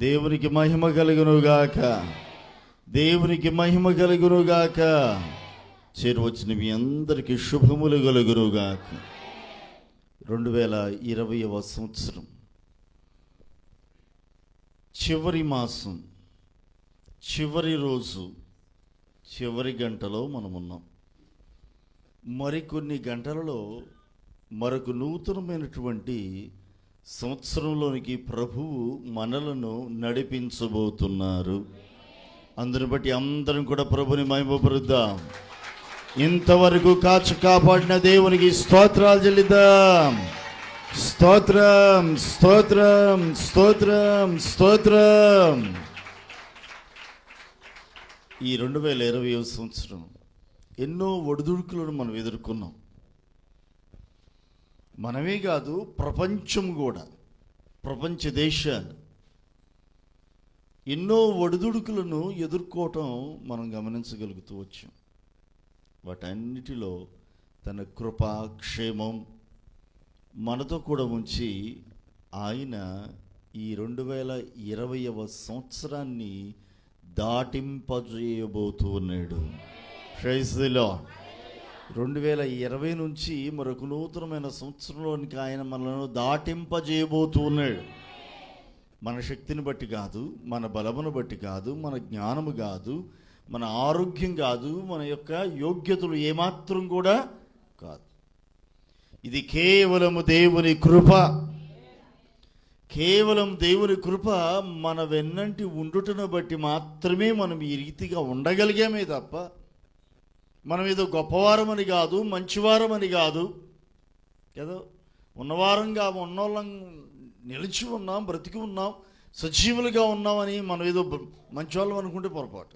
దేవునికి మహిమ కలుగునుగాక, దేవునికి మహిమ కలుగునుగాక. చేరువచ్చిన మీ అందరికీ శుభములు కలుగునుగాక. 2020వ సంవత్సరం చివరి మాసం, చివరి రోజు, చివరి గంటలో మనమున్నాం. మరికొన్ని గంటలలో మరొక నూతనమైనటువంటి సంవత్సరంలోనికి ప్రభువు మనలను నడిపించబోతున్నారు. అందుని బట్టి అందరం కూడా ప్రభుని మహిమపరుద్దాం. ఇంతవరకు కాచి కాపాడిన దేవునికి స్తోత్రాలు చెల్లిద్దాం. స్తోత్రం, స్తోత్రం, స్తోత్రం, స్తోత్రం. ఈ 2020వ సంవత్సరం ఎన్నో ఒడిదుడుకులను మనం ఎదుర్కొన్నాం. మనమే కాదు, ప్రపంచం కూడా, ప్రపంచ దేశాలు ఎన్నో ఒడిదుడుకులను ఎదుర్కోవటం మనం గమనించగలుగుతూ వచ్చాం. వాటన్నిటిలో తన కృపా క్షేమం మనతో కూడా ఉంచి ఆయన ఈ 2020వ సంవత్సరాన్ని దాటింపజేయబోతూ ఉన్నాడు. Praise the lord. 2020 నుంచి మరొక నూతనమైన సంవత్సరంలోనికి ఆయన మనలను దాటింపజేయబోతూ ఉన్నాడు. మన శక్తిని బట్టి కాదు, మన బలమును బట్టి కాదు, మన జ్ఞానము కాదు, మన ఆరోగ్యం కాదు, మన యొక్క యోగ్యతలు ఏమాత్రం కూడా కాదు. ఇది కేవలము దేవుని కృప. కేవలం దేవుని కృప మన వెన్నంటి ఉండుటను బట్టి మాత్రమే మనం ఈ రీతిగా ఉండగలిగామే తప్ప మనం ఏదో గొప్పవారమని కాదు, మంచివారమని కాదు. ఏదో ఉన్నవారంగా ఉన్నోళ్ళం నిలిచి ఉన్నాం, బ్రతికి ఉన్నాం, సజీవులుగా ఉన్నామని మనం ఏదో మంచోళ్ళం అనుకుంటే పొరపాటు.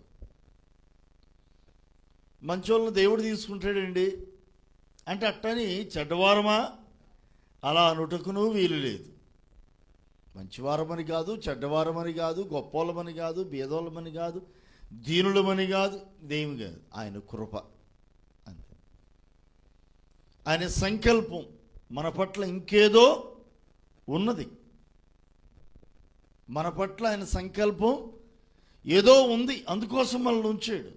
మంచోళ్ళని దేవుడు తీసుకుంటాడండి అంటే అట్టని చెడ్డవారమా అలా అనుటకును వీలు లేదు. మంచివారమని కాదు, చెడ్డవారమని కాదు, గొప్పోళ్ళమని కాదు, బీదోళ్ళమని కాదు, దీనులమని కాదు, దేమి కాదు. ఆయన కృప అంతే. ఆయన సంకల్పం మన పట్ల ఇంకేదో ఉన్నది. మన పట్ల ఆయన సంకల్పం ఏదో ఉంది, అందుకోసం మనల్ని ఉంచాడు.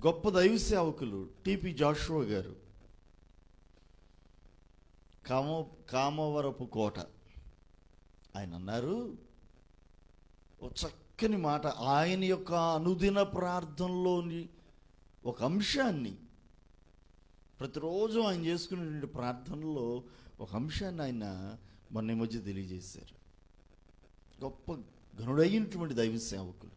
గొప్ప దైవ సేవకులు టిపి జాషువా గారు కామవరపు కోట ఆయన అన్నారు ఒక చక్కని మాట. ఆయన యొక్క అనుదిన ప్రార్థనలోని ఒక అంశాన్ని, ప్రతిరోజు ఆయన చేసుకునే ప్రార్థనలో ఒక అంశాన్ని ఆయన మొన్న మధ్య తెలియజేశారు. గొప్ప ఘనుడైనటువంటి దైవ సేవకులు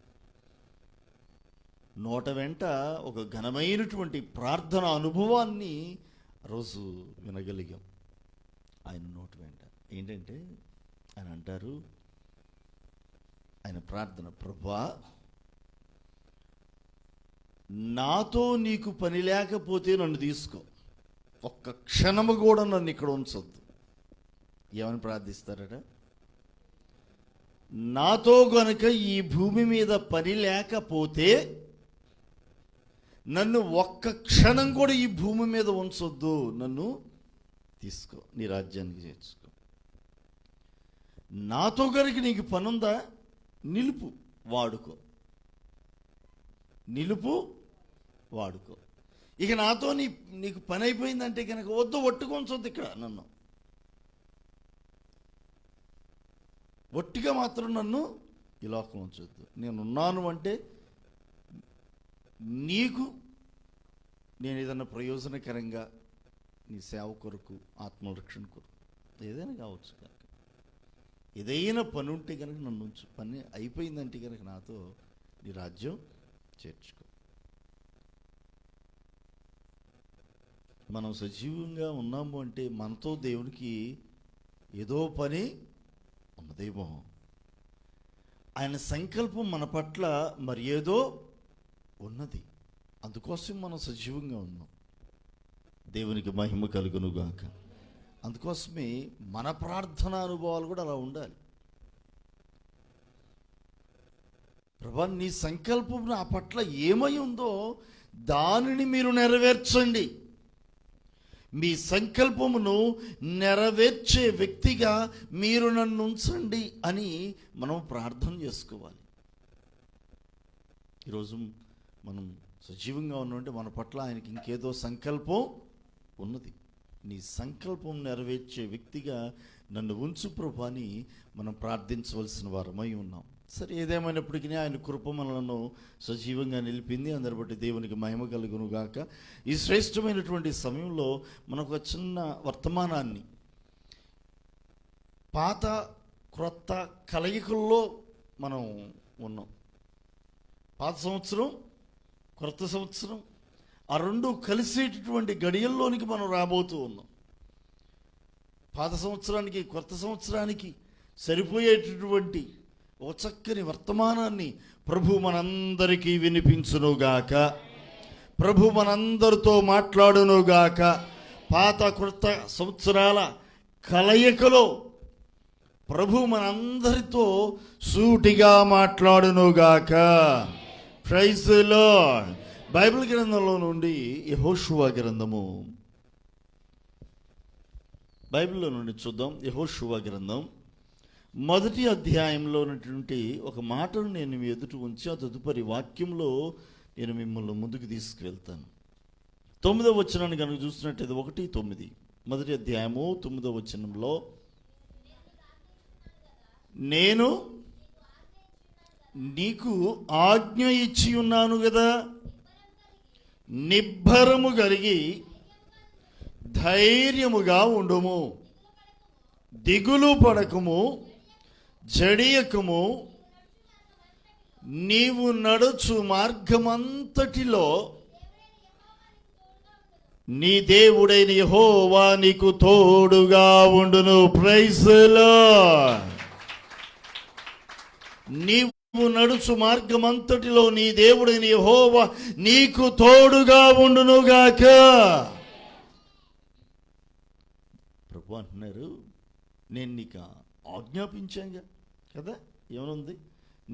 నోట వెంట ఒక ఘనమైనటువంటి ప్రార్థన అనుభవాన్ని రోజు వినగలిగాం. ఆయన నోట వెంట ఏంటంటే ఆయన అంటారు, ఆయన ప్రార్థన, ప్రభువా నాతో నీకు పని లేకపోతే నన్ను తీసుకో, ఒక్క క్షణము కూడా నన్ను ఇక్కడ ఉంచొద్దు. ఏమని ప్రార్థిస్తారట? నాతో గనుక ఈ భూమి మీద పని లేకపోతే నన్ను ఒక్క క్షణం కూడా ఈ భూమి మీద ఉంచొద్దు, నన్ను తీసుకో, నీ రాజ్యానికి చేర్చుకో. నాతో గనుక నీకు పనుందా, నిలుపు, వాడుకో, నిలుపు, వాడుకో. ఇక నాతో నీకు పని అయిపోయిందంటే కనుక వద్దు, ఒట్టుకొంచొద్దు ఇక్కడ నన్ను, ఒట్టిగా మాత్రం నన్ను ఈ లోకం ఉంచొద్దు. నేనున్నాను అంటే నీకు నేను ఏదైనా ప్రయోజనకరంగా నీ సేవ కొరకు, ఆత్మరక్షణ కొరకు ఏదైనా కావచ్చు కనుక, ఏదైనా పని ఉంటే కనుక నన్ను ఉంచు, పని అయిపోయిందంటే కనుక నాతో నీ రాజ్యం చేర్చుకో. మనం సజీవంగా ఉన్నాము అంటే మనతో దేవునికి ఏదో పని ఉన్నదేమో. ఆయన సంకల్పం మన పట్ల మరి ఏదో ఉన్నది, అందుకోసం మనం సజీవంగా ఉన్నాం. దేవునికి మహిమ కలుగునుగాక. అందుకోసమే మన ప్రార్థనా అనుభవాలు కూడా అలా ఉండాలి. ప్రభా నీ సంకల్పం నా పట్ల ఏమై ఉందో దానిని మీరు నెరవేర్చండి. మీ సంకల్పమును నెరవేర్చే వ్యక్తిగా మీరు నన్ను ఉంచండి అని మనం ప్రార్థన చేసుకోవాలి. ఈరోజు మనం సజీవంగా ఉన్నంటే మన పట్ల ఆయనకి ఇంకేదో సంకల్పం ఉన్నది. నీ సంకల్పం నెరవేర్చే వ్యక్తిగా నన్ను ఉంచు ప్రభు అని మనం ప్రార్థించవలసిన వారమై ఉన్నాం. సరే, ఏదేమైనప్పటికీ ఆయన కృప మనలను సజీవంగా నిలిపింది. అందరి బట్టి దేవునికి మహిమ కలుగును గాక. ఈ శ్రేష్టమైనటువంటి సమయంలో మనకు ఒక చిన్న వర్తమానాన్ని, పాత క్రొత్త కలయికల్లో మనం ఉన్నాం. పాత సంవత్సరం, క్రొత్త సంవత్సరం, ఆ రెండు కలిసేటటువంటి గడియల్లోనికి మనం రాబోతూ ఉన్నాం. పాత సంవత్సరానికి క్రొత్త సంవత్సరానికి సరిపోయేటటువంటి ఒక చక్కని వర్తమానాన్ని ప్రభు మనందరికీ వినిపించునుగాక. ప్రభు మనందరితో మాట్లాడునుగాక. పాత క్రొత్త సంవత్సరాల కలయికలో ప్రభు మనందరితో సూటిగా మాట్లాడునుగాక. Praise the Lord. బైబిల్ గ్రంథంలో నుండి యెహోషువ గ్రంథము, బైబిల్లో నుండి చూద్దాం. యెహోషువ గ్రంథం 1వ అధ్యాయంలో ఉన్నటువంటి ఒక మాటను నేను మీ ఎదుట ఉంచి ఆ తదుపరి వాక్యంలో నేను మిమ్మల్ని ముందుకు తీసుకువెళ్తాను. 9వ వచనాన్ని కనుక చూసినట్టయితే 1:9, 1వ అధ్యాయము 9వ వచనంలో, నేను నీకు ఆజ్ఞ ఇచ్చి ఉన్నాను కదా, నిబ్బరము కలిగి ధైర్యముగా ఉండుము, దిగులు పడకము, జడియకము, నీవు నడుచు మార్గమంతటిలో నీ దేవుడైన యెహోవా నీకు తోడుగా ఉండును. Praise the Lord. నీవు నడుచు మార్గమంతటిలో నీ దేవుడైన యెహోవా నీకు తోడుగా ఉండునుగాక. ప్రభు అంటున్నారు, నేను నీకు ఆజ్ఞాపించాగా కదా. ఏమనుంది?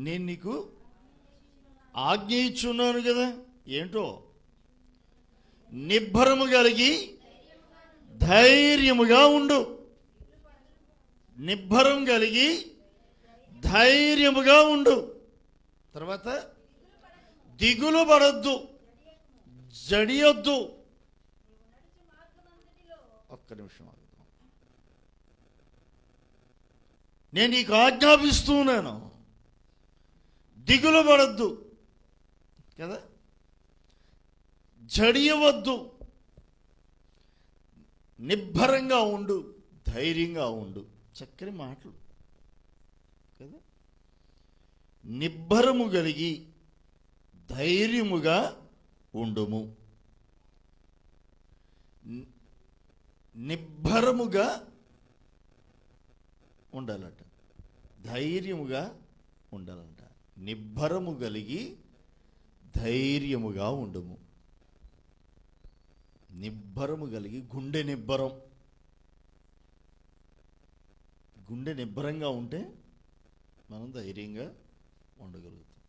నేను నీకు ఆజ్ఞ ఇచ్చున్నాను కదా. ఏంటో? నిబ్బరము కలిగి ధైర్యముగా ఉండు. నిబ్బరం కలిగి ధైర్యముగా ఉండు. తర్వాత దిగులు పడద్దు, జడియొద్దు. ఒక్క నిమిషం ఆగుతాం. నేను నీకు ఆజ్ఞాపిస్తున్నాను, దిగులు పడద్దు కదా, జడియవద్దు, నిబ్బరంగా ఉండు, ధైర్యంగా ఉండు. చక్కని మాటలు కదా. నిబ్బరము కలిగి ధైర్యముగా ఉండుము. నిబ్బరముగా ఉండాలట, ధైర్యముగా ఉండాలంట. నిబ్బరము కలిగి ధైర్యముగా ఉండుము. నిబ్బరము కలిగి, గుండె నిబ్బరం. గుండె నిబ్బరంగా ఉంటే మనం ధైర్యంగా ఉండగలుగుతాం.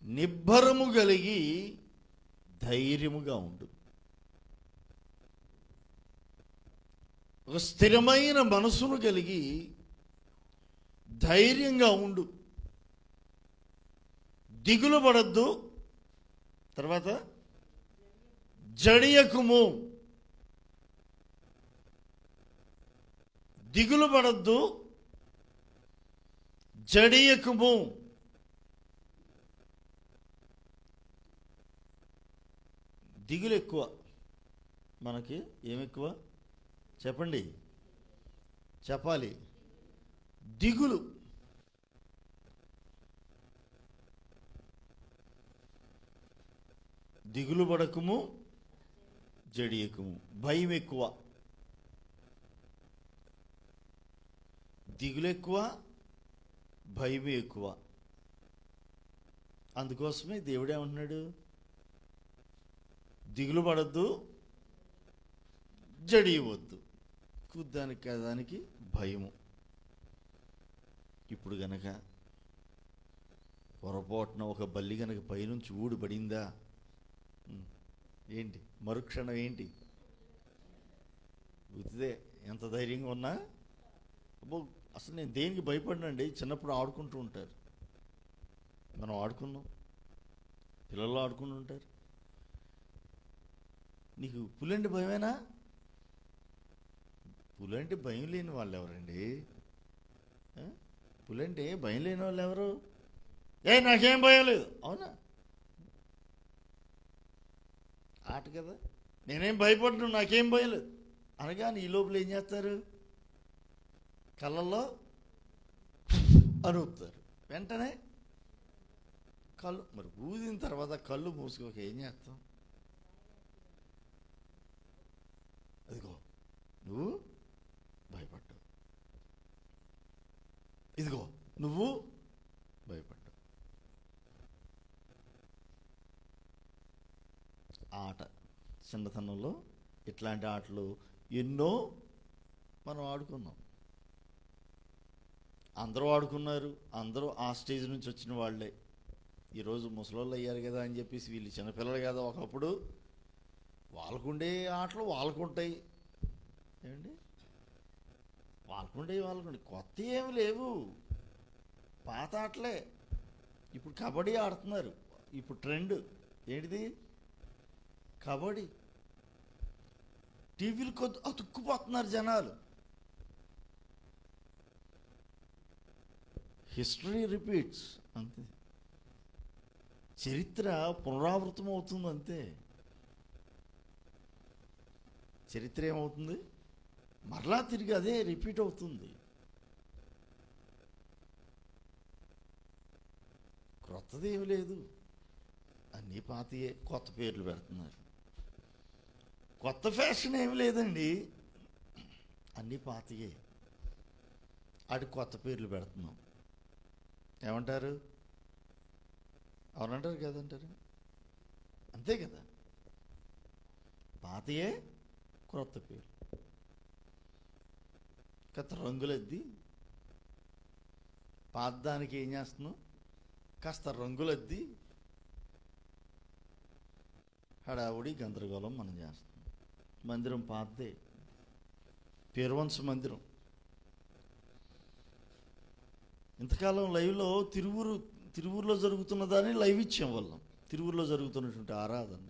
నిబ్బరము కలిగి ధైర్యముగా ఉండు. ఒక స్థిరమైన మనసును కలిగి ధైర్యంగా ఉండు. దిగులు పడద్దు. తర్వాత జడియకుము. దిగులు పడద్దు, జడియకుము. దిగులు ఎక్కువ మనకి. ఏమెక్కువ చెప్పండి, చెప్పాలి. దిగులు. దిగులు పడకము, జడియకము. భయం ఎక్కువ. దిగులు ఎక్కువ, భయం ఎక్కువ. అందుకోసమే దేవుడేమంటున్నాడు? దిగులు పడద్దు, జడియవద్దు. దానికి దానికి భయము. ఇప్పుడు గనక పొరపాటున ఒక బల్లి గనక పైనుంచి ఊడిపడిందా, ఏంటి మరుక్షణం ఏంటి ఉతిదే ఎంత ధైర్యంగా ఉన్నా అబ్బో అసలు నేను దేనికి భయపడినండి. చిన్నప్పుడు ఆడుకుంటూ ఉంటారు, మనం ఆడుకున్నాం, పిల్లలు ఆడుకుంటూ ఉంటారు. నీకు పులంటే భయమేనా? పులంటే భయం లేని వాళ్ళు ఎవరండి? పులంటే భయం లేని వాళ్ళు ఎవరు? నాకేం భయం లేదు, అవునా? ఆట కదా, నేనేం భయపడను, నాకేం భయం లేదు అనగానే ఈ లోపల ఏం చేస్తారు? కళ్ళల్లో అరుపుతారు. వెంటనే కళ్ళు మరి ఊదిన తర్వాత కళ్ళు మూసుకోక ఏం చేస్తాం? అదిగో నువ్వు భయపడ్డావు, ఇదిగో నువ్వు భయపడ్డావు. ఆట చిన్నతనంలో ఇట్లాంటి ఆటలు ఎన్నో మనం ఆడుకున్నాం. అందరూ ఆడుకున్నారు, అందరూ ఆ స్టేజ్ నుంచి వచ్చిన వాళ్ళే. ఈరోజు ముసలోళ్ళు అయ్యారు కదా అని చెప్పేసి వీళ్ళు చిన్నపిల్లలు కదా, ఒకప్పుడు వాళ్ళకుండే ఆటలు వాళ్ళకుంటాయి. ఏమండి, వాళ్ళకుండే కొత్త ఏమి లేవు, పాత ఆటలే. ఇప్పుడు కబడ్డీ ఆడుతున్నారు, ఇప్పుడు ట్రెండ్ ఏంటిది? కబడ్డీ. టీవీలు అతుక్కుపోతున్నారు జనాలు. హిస్టరీ రిపీట్స్ అంతే, చరిత్ర పునరావృతం అవుతుంది అంతే. చరిత్ర ఏమవుతుంది? మరలా తిరిగి అదే రిపీట్ అవుతుంది. క్రొత్తది ఏమి లేదు, అన్నీ పాతయే. కొత్త పేర్లు పెడుతున్నారు. కొత్త ఫ్యాషన్ ఏమి లేదండి, అన్నీ పాతయే. అటు కొత్త పేర్లు పెడుతున్నాం. ఏమంటారు? అవునంటారు కదంటారు, అంతే కదా. పాతయే క్రొత్త పేరు. కాస్త రంగులద్ది పాతదానికి ఏం చేస్తున్నాం? కాస్త రంగులద్ది హడావుడి గందరగోళం మనం చేస్తున్నాం. మందిరం పాతదే, పేరువంశ మందిరం. ఇంతకాలం లైవ్లో తిరువూరులో జరుగుతున్నదాన్ని లైవ్ ఇచ్చాం వాళ్ళం. తిరువూరులో జరుగుతున్నటువంటి ఆరాధన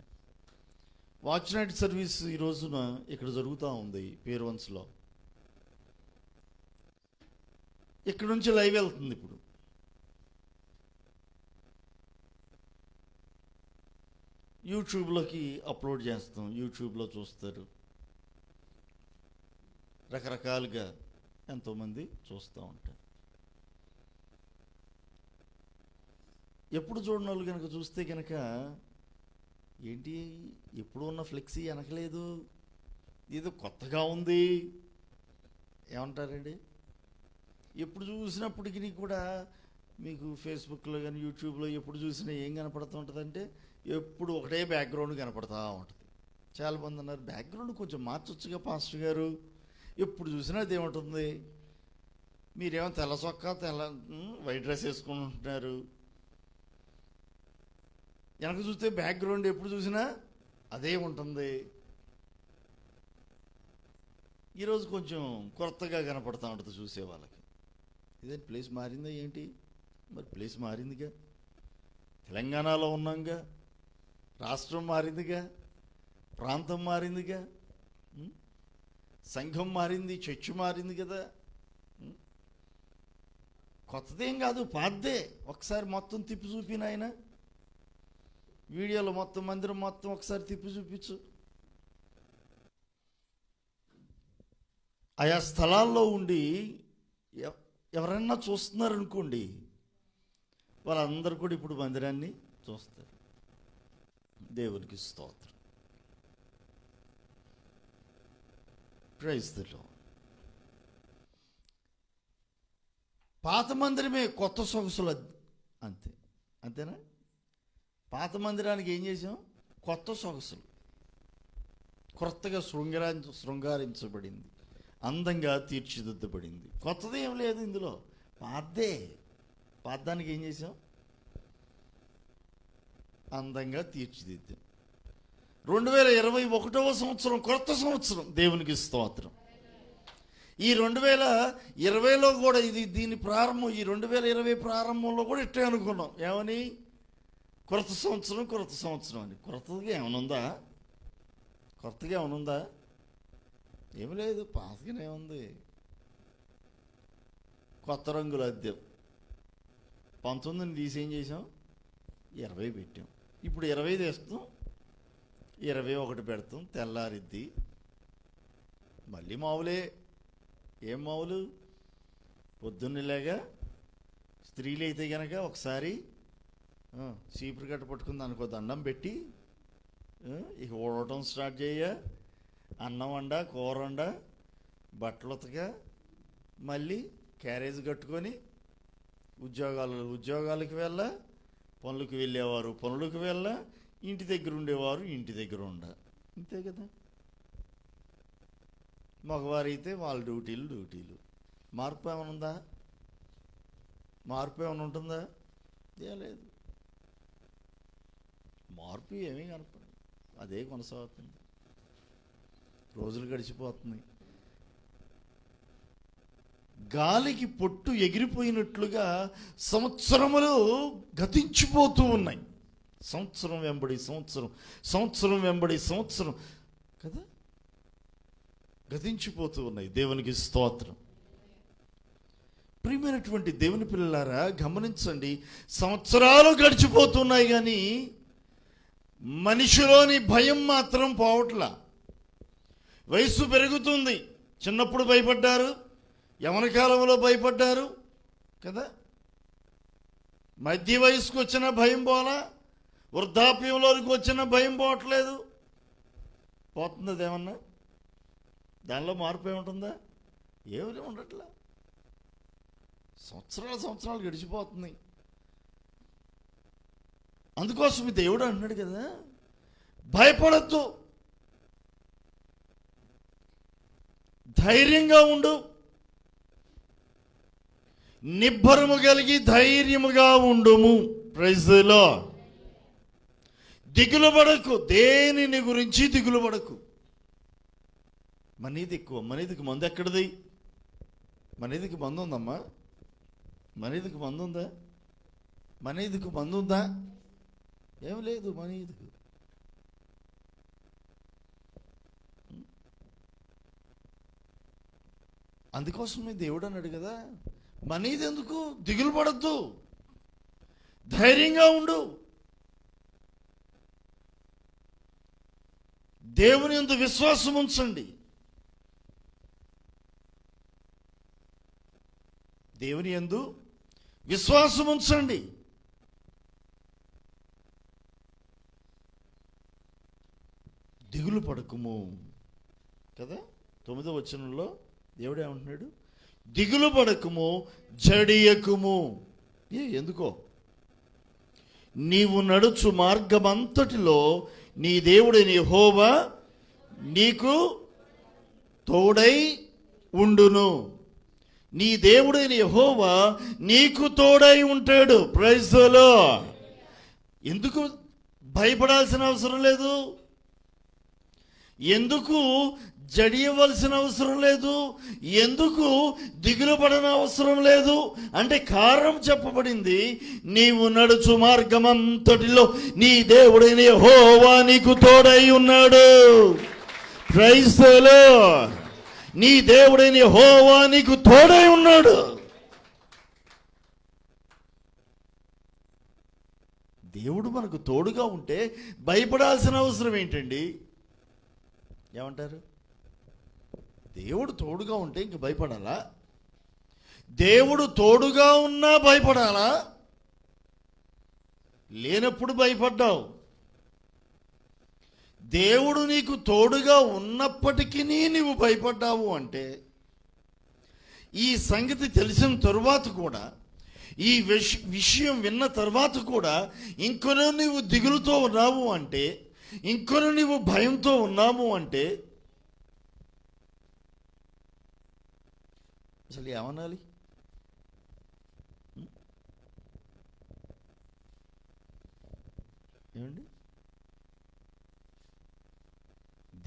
వాచ్ నైట్ సర్వీస్ ఈ రోజున ఇక్కడ జరుగుతూ ఉంది పేరువంశలో. ఇక్కడ నుంచి లైవ్ వెళ్తుంది. ఇప్పుడు యూట్యూబ్లోకి అప్లోడ్ చేస్తాం, యూట్యూబ్లో చూస్తారు. రకరకాలుగా ఎంతోమంది చూస్తూ ఉంటారు. ఎప్పుడు చూడని వాళ్ళు కనుక చూస్తే కనుక ఏంటి ఎప్పుడు ఉన్న ఫ్లెక్సీ వెనకలేదు, ఏదో కొత్తగా ఉంది ఏమంటారండి? ఎప్పుడు చూసినప్పటికీ కూడా మీకు ఫేస్బుక్లో కానీ యూట్యూబ్లో ఎప్పుడు చూసినా ఏం కనపడుతూ ఉంటుందంటే ఎప్పుడు ఒకటే బ్యాక్గ్రౌండ్ కనపడుతూ ఉంటుంది. చాలామంది అన్నారు, బ్యాక్గ్రౌండ్ కొంచెం మార్చొచ్చుగా పాస్టర్ గారు, ఎప్పుడు చూసినా అది ఏముంటుంది? మీరేమో తెల్ల చొక్కా వైట్ డ్రెస్ వేసుకుంటున్నారు, వెనక చూస్తే బ్యాక్గ్రౌండ్ ఎప్పుడు చూసినా అదే ఉంటుంది. ఈరోజు కొంచెం కొత్తగా కనపడుతూ ఉంటుంది చూసే వాళ్ళకి. ఇదే ప్లేస్ మారిందా ఏంటి? మరి ప్లేస్ మారిందిగా, తెలంగాణలో ఉన్నాంగా, రాష్ట్రం మారిందిగా, ప్రాంతం మారిందిగా, సంఘం మారింది, చర్చి మారింది కదా. కొత్తదేం కాదు, పాతదే. ఒకసారి మొత్తం తిప్పి చూపిన ఆయన వీడియోలో మొత్తం మందిరం మొత్తం ఒకసారి తిప్పి చూపించు. ఆయా స్థలాల్లో ఉండి ఎవరన్నా చూస్తున్నారనుకోండి, వాళ్ళందరూ కూడా ఇప్పుడు మందిరాన్ని చూస్తారు. దేవునికి స్తోత్రం. Praise the Lord. పాత మందిరమే కొత్త సొగసులు అంతే, అంతేనా? పాత మందిరానికి ఏం చేసాం? కొత్త సొగసులు, కొత్తగా శృంగారించబడింది, అందంగా తీర్చిదిద్దబడింది. కొత్తది ఏం లేదు ఇందులో, పాతదే. పాతదానికి ఏం చేసాం? అందంగా తీర్చిదిద్దాం. 2021వ సంవత్సరం కొత్త సంవత్సరం. దేవునికి స్తోత్రం. ఈ 2020లో కూడా దీని ప్రారంభం, ఈ 2020 ప్రారంభంలో కూడా ఇట్టే అనుకున్నాం. ఏమని? కొత్త సంవత్సరం అని. కొత్తగా ఏమనుందా? ఏమి లేదు, పాతగానే ఉంది. కొత్త రంగుల అద్దెం 19ని తీసి ఏం చేసాం? 20 పెట్టాం. ఇప్పుడు 20 తీస్తాం, 21 పెడతాం, తెల్లారిద్ది. మళ్ళీ మామూలే. ఏం మామూలు? పొద్దున్నలాగా స్త్రీలు అయితే కనుక ఒకసారి చీపురు కట్ట పట్టుకుని దానికో దండం పెట్టి ఇక ఊడటం స్టార్ట్ చేయ, అన్నం వండ, కూర వండ, బట్టలు ఉతక, మళ్ళీ క్యారేజ్ కట్టుకొని ఉద్యోగాలకు వెళ్ళ, పనులకు వెళ్ళేవారు పనులకు వెళ్ళ, ఇంటి దగ్గర ఉండేవారు ఇంటి దగ్గర ఉండ. ఇంతే కదా. మగవారైతే వాళ్ళ డ్యూటీలు. మార్పు ఏమైనా ఉందా? మార్పు ఏమైనా ఉంటుందా? ఏం లేదు. మార్పు ఏమీ కనపడదు. అదే కొనసాగుతుంది. రోజులు గడిచిపోతున్నాయి. గాలికి పొట్టు ఎగిరిపోయినట్లుగా సంవత్సరములు గతించిపోతూ ఉన్నాయి. సంవత్సరం వెంబడి సంవత్సరం కదా గతించిపోతూ ఉన్నాయి. దేవునికి స్తోత్రం. ప్రియమైనటువంటి దేవుని పిల్లలారా, గమనించండి. సంవత్సరాలు గడిచిపోతున్నాయి కానీ మనిషిలోని భయం మాత్రం పోవట్లా. వయస్సు పెరుగుతుంది. చిన్నప్పుడు భయపడ్డారు, యవ్వన కాలంలో భయపడ్డారు కదా. మధ్య వయసుకు వచ్చిన భయం పోలా, వృద్ధాప్యంలోకి వచ్చిన భయం పోవట్లేదు. పోతుంది అదేమన్నా? దానిలో మార్పు ఏముంటుందా? ఏమీ ఉండట్లా. సంవత్సరాలు గడిచిపోతున్నాయి. అందుకోసం దేవుడు అంటున్నాడు కదా, భయపడద్దు, ధైర్యంగా ఉండు, నిబ్బరము కలిగి ధైర్యముగా ఉండుము. Praise the Lord. దిగులు పడకు, దేనిని గురించి దిగులు పడకు. మనీది ఎక్కువ. మనీదికి మందు ఎక్కడిది? మనీదికి మందు ఉందమ్మా? మనీదికి మందు ఉందా? మనీదికి మందు ఉందా? ఏం లేదు మనీదికి. అందుకోసమే దేవుడు అన్నాడు కదా, మనీది ఎందుకు? దిగులు పడద్దు, ధైర్యంగా ఉండు, దేవుని యందు విశ్వాసం ఉంచండి. దేవుని యందు విశ్వాసం ఉంచండి. దిగులు పడకుము కదా. 9వ వచనంలో దేవుడు ఏమంటున్నాడు? దిగులు పడకుము, జడియకుము. ఎందుకో? నీవు నడుచు మార్గమంతటిలో నీ దేవుడైన యెహోవా నీకు తోడై ఉండును. నీ దేవుడైన యెహోవా నీకు తోడై ఉంటాడు. Praise the Lord. ఎందుకు భయపడాల్సిన అవసరం లేదు? ఎందుకు జడియవలసిన అవసరం లేదు? ఎందుకు దిగులు పడన అవసరం లేదు అంటే కారణం చెప్పబడింది. నీవు నడుచు మార్గమంతటిలో నీ దేవుడైన యెహోవా నీకు తోడై ఉన్నాడు. Praise the Lord. నీ దేవుడైన యెహోవా నీకు తోడై ఉన్నాడు. దేవుడు మనకు తోడుగా ఉంటే భయపడాల్సిన అవసరం ఏంటండి? ఏమంటారు? దేవుడు తోడుగా ఉంటే ఇంక భయపడాలా? దేవుడు తోడుగా ఉన్నా భయపడాలా? లేనప్పుడు భయపడ్డావు. దేవుడు నీకు తోడుగా ఉన్నప్పటికీ నీవు భయపడ్డావు అంటే, ఈ సంగతి తెలిసిన తరువాత కూడా, ఈ విషయం విన్న తర్వాత కూడా ఇంకొన నీవు దిగులుతో ఉన్నావు అంటే, ఇంకొన నీవు భయంతో ఉన్నాము అంటే అసలు ఏమనాలి? ఏమండి?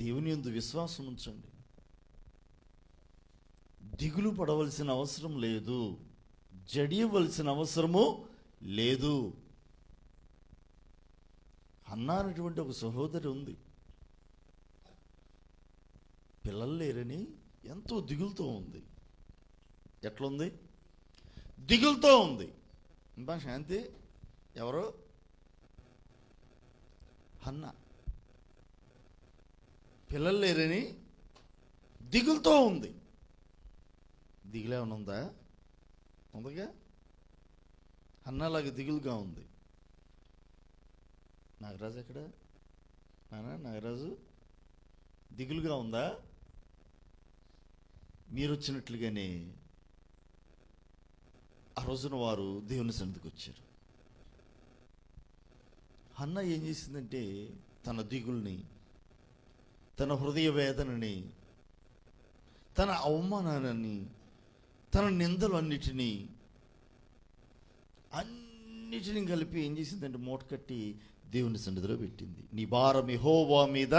దేవుని యందు విశ్వాసం ఉంచండి. దిగులు పడవలసిన అవసరం లేదు, జడియవలసిన అవసరము లేదు. హన్నా అనేటువంటి ఒక సహోదరి ఉంది. పిల్లలు లేరని ఎంతో దిగులుతో ఉంది. ఎట్లుంది? దిగులుతో ఉంది. ఇంకా శాంతి ఎవరు? హన్నా. పిల్లలు లేరని దిగులుతో ఉంది. దిగులేమన్నా ఉందా? ఉందిగా. హన్నాలాగా దిగులుగా ఉంది. నాగరాజు ఎక్కడ? నాగరాజు దిగులుగా ఉందా? మీరు వచ్చినట్లుగానే ఆ రోజున వారు దేవుని సన్నిధికి వచ్చారు. హన్నా ఏం చేసిందంటే తన దిగుల్ని, తన హృదయ వేదనని, తన అవమానాన్ని, తన నిందలు అన్నిటినీ కలిపి ఏం చేసిందంటే మూట కట్టి దేవుని సన్నిధిలో పెట్టింది. నీ భారం యెహోవా మీద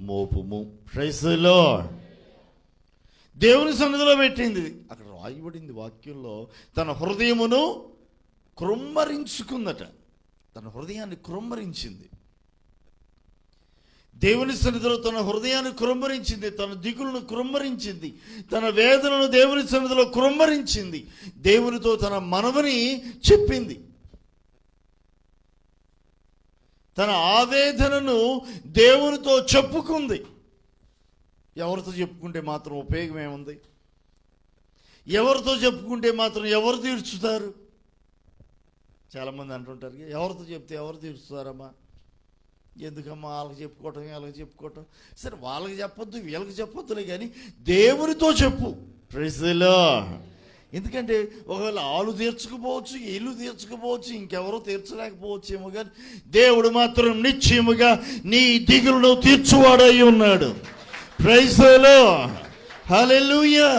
మోపుము. Praise the lord. దేవుని సన్నిధిలో పెట్టింది. అక్కడ రాయబడింది వాక్యంలో, తన హృదయమును కృమ్మరించుకుందట. తన హృదయాన్ని కృమ్మరించింది. దేవుని సన్నిధిలో తన హృదయాన్ని కృమ్మరించింది, తన దిగులను కృమ్మరించింది, తన వేదనను దేవుని సన్నిధిలో కృమ్మరించింది, దేవునితో తన మనవని చెప్పింది. తన ఆవేదనను దేవునితో చెప్పుకుంది. ఎవరితో చెప్పుకుంటే మాత్రం ఉపయోగం ఏముంది? ఎవరితో చెప్పుకుంటే మాత్రం ఎవరు తీర్చుతారు? చాలామంది అంటుంటారు, ఎవరితో చెప్తే ఎవరు తీర్చుతారమ్మా, ఎందుకమ్మా వాళ్ళకి చెప్పుకోవటం వీళ్ళకి చెప్పుకోవటం. సరే, వాళ్ళకి చెప్పొద్దు వీళ్ళకి చెప్పొద్దులే, కానీ దేవునితో చెప్పు. Praise the Lord. ఎందుకంటే ఒకవేళ వాళ్ళు తీర్చుకుపోవచ్చు, వీళ్ళు తీర్చుకుపోవచ్చు, ఇంకెవరో తీర్చలేకపోవచ్చు ఏమో, కానీ దేవుడు మాత్రం నిశ్చయముగా నీ దిగులను తీర్చువాడై ఉన్నాడు. Praise the lord. హల్లెలూయా.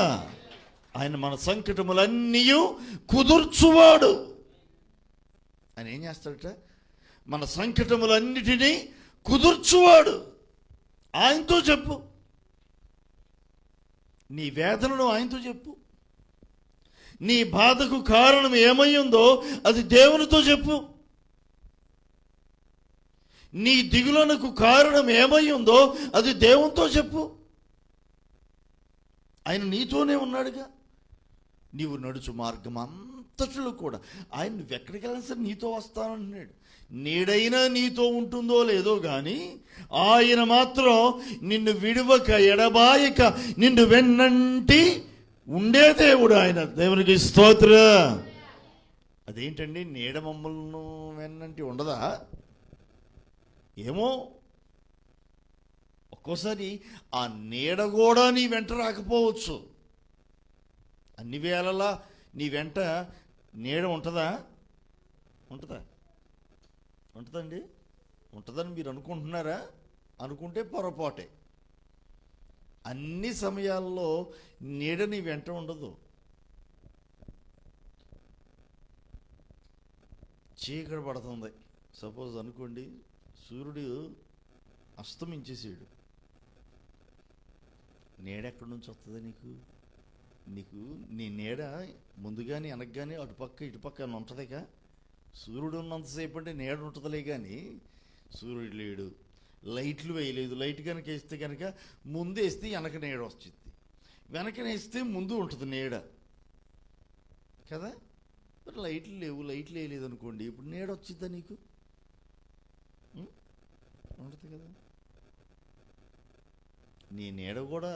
ఆయన మన సంకటములన్నీ కుదుర్చువాడు. ఆయన ఏం చేస్తాడట? మన సంకటములన్నిటినీ కుదుర్చువాడు. ఆయనతో చెప్పు. నీ వేదనను ఆయనతో చెప్పు. నీ బాధకు కారణం ఏమై ఉందో అది దేవునితో చెప్పు. నీ దిగులకు కారణం ఏమై ఉందో అది దేవునితో చెప్పు. ఆయన నీతోనే ఉన్నాడుగా. నీవు నడుచు మార్గం అంతట్లో కూడా ఆయన నువ్వు ఎక్కడికి వెళ్ళినా సరే నీతో వస్తానంటున్నాడు. నీడైనా నీతో ఉంటుందో లేదో కానీ ఆయన మాత్రం నిన్ను విడువక ఎడబాయక నిన్ను వెన్నంటి ఉండే దేవుడు ఆయన. దేవునికి స్తోత్రం. అదేంటండి, నీడ మమ్మల్ని వెన్నంటి ఉండదా? ఏమో, ఒక్కోసారి ఆ నీడ కూడా నీ వెంట రాకపోవచ్చు. అన్ని వేళలా నీ వెంట నీడ ఉంటుందా? ఉంటుందండి? ఉంటుందని మీరు అనుకుంటున్నారా? అనుకుంటే పొరపాటే. అన్ని సమయాల్లో నీడ నీ వెంట ఉండదు. చీకటి పడుతుంది సపోజ్ అనుకోండి, సూర్యుడు అస్తమించేసాడు. నీడ ఎక్కడి నుంచి వస్తుంది నీకు నీ నీడ ముందుగానే వెనకగానే అటుపక్క ఇటుపక్క ఉంటుందిగా. సూర్యుడు ఉన్నంతసేపు అంటే నీడ ఉంటుందిలే, కానీ సూర్యుడు లేడు, లైట్లు వేయలేదు. లైట్ కనుక వేస్తే కనుక ముందు వేస్తే వెనక నీడ వస్తుంది, వెనకనేస్తే ముందు ఉంటుంది నీడ కదా. మరి లైట్లు లేవు, లైట్లు వేయలేదు అనుకోండి, ఇప్పుడు నీడ వచ్చిద్దా నీకు? ఉంటుంది కదా. నీ నీడ కూడా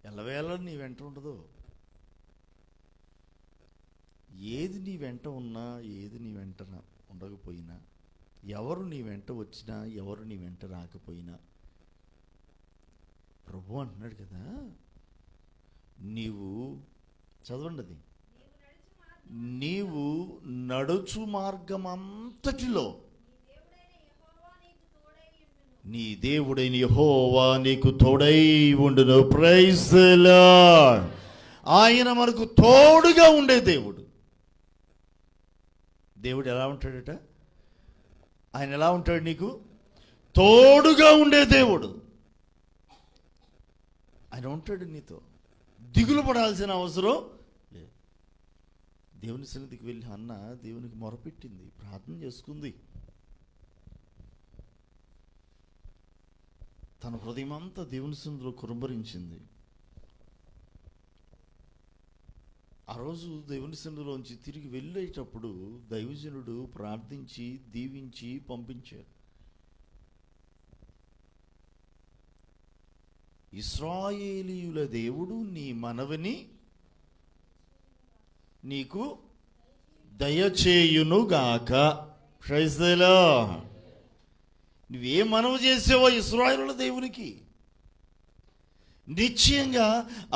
ఎల్లవేళ నీ వెంట ఉండదు. ఏది నీ వెంట ఉన్నా, ఏది నీ వెంట ఉండకపోయినా, ఎవరు నీ వెంట వచ్చినా, ఎవరు నీ వెంట రాకపోయినా, ప్రభు అంటున్నాడు కదా, నీవు చదవండి అది, నీవు నడుచు మార్గమంతటిలో నీ దేవుడైన యెహోవా నీకు తోడై ఉండును. Praise the Lord. ఆయన మనకు తోడుగా ఉండే దేవుడు. దేవుడు ఎలా ఉంటాడట? ఆయన ఎలా ఉంటాడు? నీకు తోడుగా ఉండే దేవుడు. ఆయన ఉంటాడు నీతో. దిగులు పడాల్సిన అవసరం లేదు. దేవుని సన్నిధికి వెళ్ళి అన్న దేవునికి మొరపెట్టింది, ప్రార్థన చేసుకుంది. తన హృదయం అంతా దేవుని సన్నిధిలో కురుంబరించింది. ఆ రోజు దేవుని సన్నిధిలోంచి తిరిగి వెళ్ళేటప్పుడు దైవజనుడు ప్రార్థించి దీవించి పంపించారు. ఇశ్రాయేలీయుల దేవుడు నీ మనవిని నీకు దయచేయునుగాక. Praise the lord. నువ్వే మనవి చేసావో ఇశ్రాయేలుల దేవునికి, నిశ్చయంగా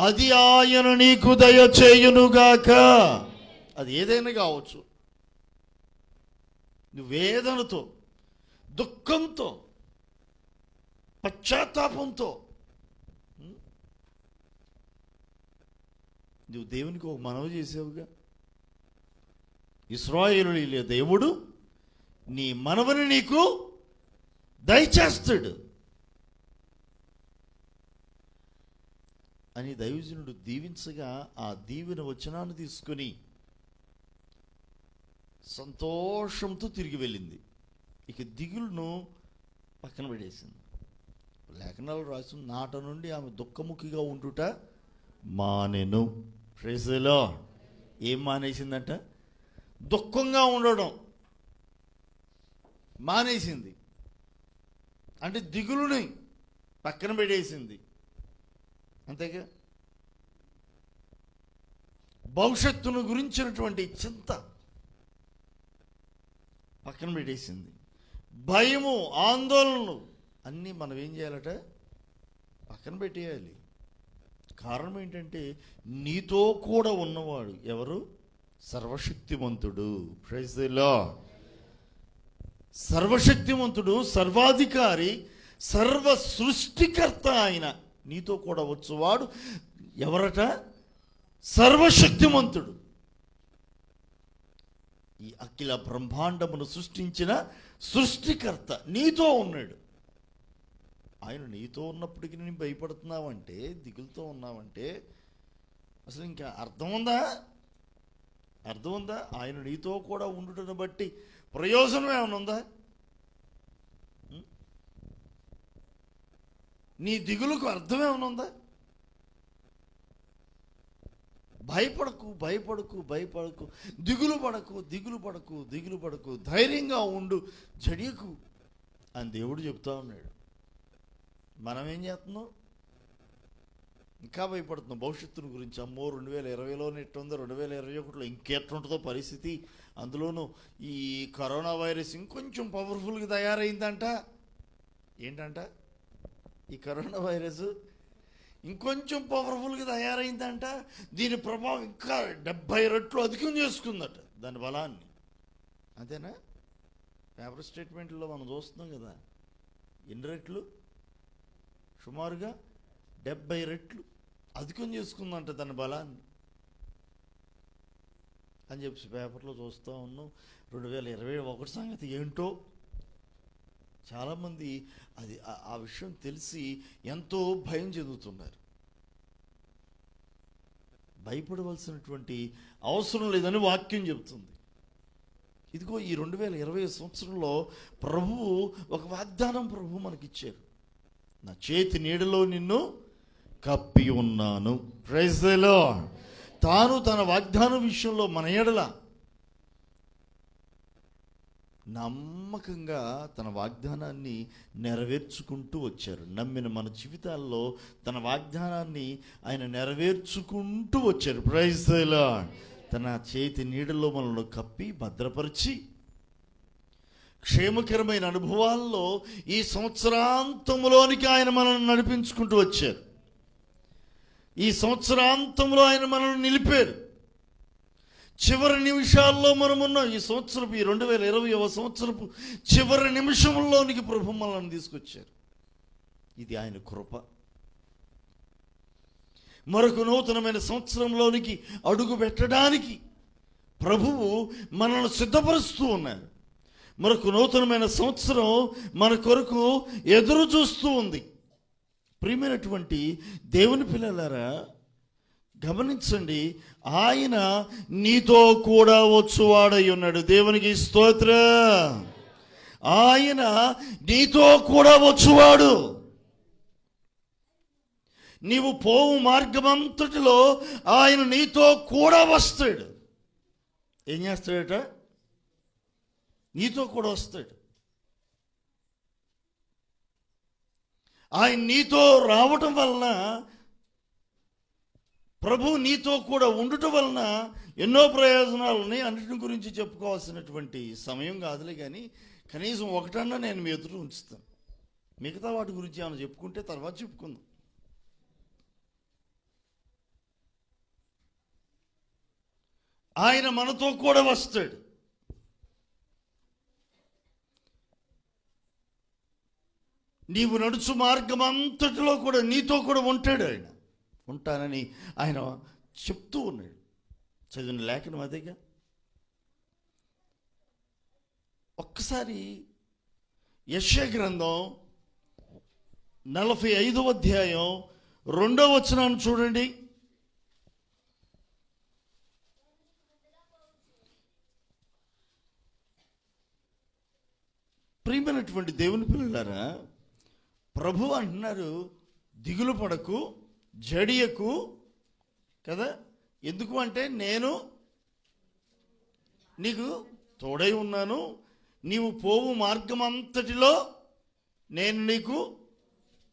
అది ఆయన నీకు దయచేయునుగాక. అది ఏదైనా కావచ్చు. నువ్వు వేదనతో, దుఃఖంతో, పశ్చాత్తాపంతో నువ్వు దేవునికి ఒక మనవి చేసావుగా. ఇశ్రాయేలీయుల దేవుడు నీ మనవిని నీకు దయచేస్తాడు అని దైవజనుడు దీవించగా, ఆ దీవెన వచనాన్ని తీసుకుని సంతోషంతో తిరిగి వెళ్ళింది. ఇక దిగులును పక్కన పడేసింది. లేఖనాలు రాసి నాట నుండి ఆమె దుఃఖముఖిగా ఉండుట మానెను. Praise the lord. ఏం మానేసిందంట? దుఃఖంగా ఉండడం మానేసింది. అంటే దిగులుని పక్కన పెట్టేసింది. అంతేగా, భవిష్యత్తును గురించినటువంటి చింత పక్కన పెట్టేసింది. భయము, ఆందోళనలు అన్నీ మనం ఏం చేయాలట? పక్కన పెట్టేయాలి. కారణం ఏంటంటే నీతో కూడా ఉన్నవాడు ఎవరు? సర్వశక్తిమంతుడు. Praise the Lord. సర్వశక్తిమంతుడు, సర్వాధికారి, సర్వ సృష్టికర్త ఆయన నీతో కూడా వచ్చేవాడు ఎవరట? సర్వశక్తిమంతుడు. ఈ అఖిల బ్రహ్మాండమును సృష్టించిన సృష్టికర్త నీతో ఉన్నాడు. ఆయన నీతో ఉన్నప్పటికీ నేను భయపడుతున్నావంటే, దిగులుతో ఉన్నావంటే అసలు ఇంకా అర్థం ఉందా? అర్థం ఉందా? ఆయన నీతో కూడా ఉండుటను బట్టి ప్రయోజనం ఏమైనా ఉందా? నీ దిగులుకు అర్థం ఏమైనా ఉందా? భయపడకు, భయపడకు, భయపడకు, దిగులు పడకు, దిగులు పడకు, దిగులు పడకు, ధైర్యంగా ఉండు, జడియకు అని దేవుడు చెప్తా ఉన్నాడు. మనం ఏం చేస్తున్నాం? ఇంకా భయపడుతున్నాం భవిష్యత్తును గురించి. అమ్మో 2020లోనే ఎట్టుందో, 2021లో ఇంకెట్టుంటుందో పరిస్థితి. అందులోనూ ఈ కరోనా వైరస్ ఇంకొంచెం పవర్ఫుల్గా తయారైందంట. ఏంటంట? ఈ కరోనా వైరస్ ఇంకొంచెం పవర్ఫుల్గా తయారైందంట. దీని ప్రభావం ఇంకా 70 రెట్లు అధికం చేసుకుందట దాని బలాన్ని. అంతేనా? పేపర్ స్టేట్మెంట్లో మనం చూస్తున్నాం కదా. ఎన్ని రెట్లు? సుమారుగా 70 రెట్లు అధికం చేసుకుందంట దాని బలాన్ని అని చెప్పి పేపర్లో చూస్తూ ఉన్నాం. 2021 సంగతి ఏంటో చాలామంది అది ఆ విషయం తెలిసి ఎంతో భయం చెందుతున్నారు. భయపడవలసినటువంటి అవసరం లేదని వాక్యం చెబుతుంది. ఇదిగో ఈ 2020 సంవత్సరంలో ప్రభువు ఒక వాగ్దానం ప్రభువు మనకిచ్చారు. నా చేతి నీడలో నిన్ను కప్పి ఉన్నాను. Praise the Lord. తాను తన వాగ్దానం విషయంలో మన ఎడల నమ్మకంగా తన వాగ్దానాన్ని నెరవేర్చుకుంటూ వచ్చారు. నమ్మిన మన జీవితాల్లో తన వాగ్దానాన్ని ఆయన నెరవేర్చుకుంటూ వచ్చారు. Praise the Lord. తన చేతి నీడలో మనల్ని కప్పి భద్రపరిచి క్షేమకరమైన అనుభవాల్లో ఈ సంవత్సరాంతంలోనికి ఆయన మనల్ని నడిపించుకుంటూ వచ్చారు. ఈ సంవత్సరాంతంలో ఆయన మనల్ని నిలిపారు. చివరి నిమిషాల్లో మనమున్నాం. ఈ సంవత్సరపు, ఈ 2020వ సంవత్సరపు చివరి నిమిషంలోనికి ప్రభు మనల్ని తీసుకొచ్చారు. ఇది ఆయన కృప. మరొక నూతనమైన సంవత్సరంలోనికి అడుగు పెట్టడానికి ప్రభువు మనల్ని సిద్ధపరుస్తూ ఉన్నారు. మరొక నూతనమైన సంవత్సరం మన కొరకు ఎదురు చూస్తూ ఉంది. ప్రియమైనటువంటి దేవుని పిల్లలారా, గమనించండి, ఆయన నీతో కూడా వచ్చువాడై ఉన్నాడు. దేవునికి స్తోత్రం. ఆయన నీతో కూడా వచ్చువాడు. నీవు పోవు మార్గమంతటిలో ఆయన నీతో కూడా వస్తాడు. ఏం చేస్తాడట? నీతో కూడా వస్తాడు. ఆయన నీతో రావటం వలన, ప్రభు నీతో కూడా ఉండటం వలన ఎన్నో ప్రయోజనాలు ఉన్నాయి. అన్నిటి గురించి చెప్పుకోవాల్సినటువంటి సమయం కాదులే, కానీ కనీసం ఒకటన్నా నేను మీ ఎదురు ఉంచుతాను. మిగతా వాటి గురించి ఏమైనా చెప్పుకుంటే తర్వాత చెప్పుకుందాం. ఆయన మనతో కూడా వస్తాడు. నీవు నడుచు మార్గం అంతటిలో కూడా నీతో కూడా ఉంటాడు. ఆయన ఉంటానని ఆయన చెప్తూ ఉన్నాడు. చదివిన లేఖనం అదేగా. ఒక్కసారి యెషయా గ్రంథం 45వ అధ్యాయం 2వ వచనాన్ని చూడండి. ప్రియమైనటువంటి దేవుని పిల్లలారా, ప్రభు అంటున్నారు, దిగులు పడకు, జడియకు కదా. ఎందుకు అంటే నేను నీకు తోడై ఉన్నాను, నీవు పోవు మార్గం అంతటిలో నేను నీకు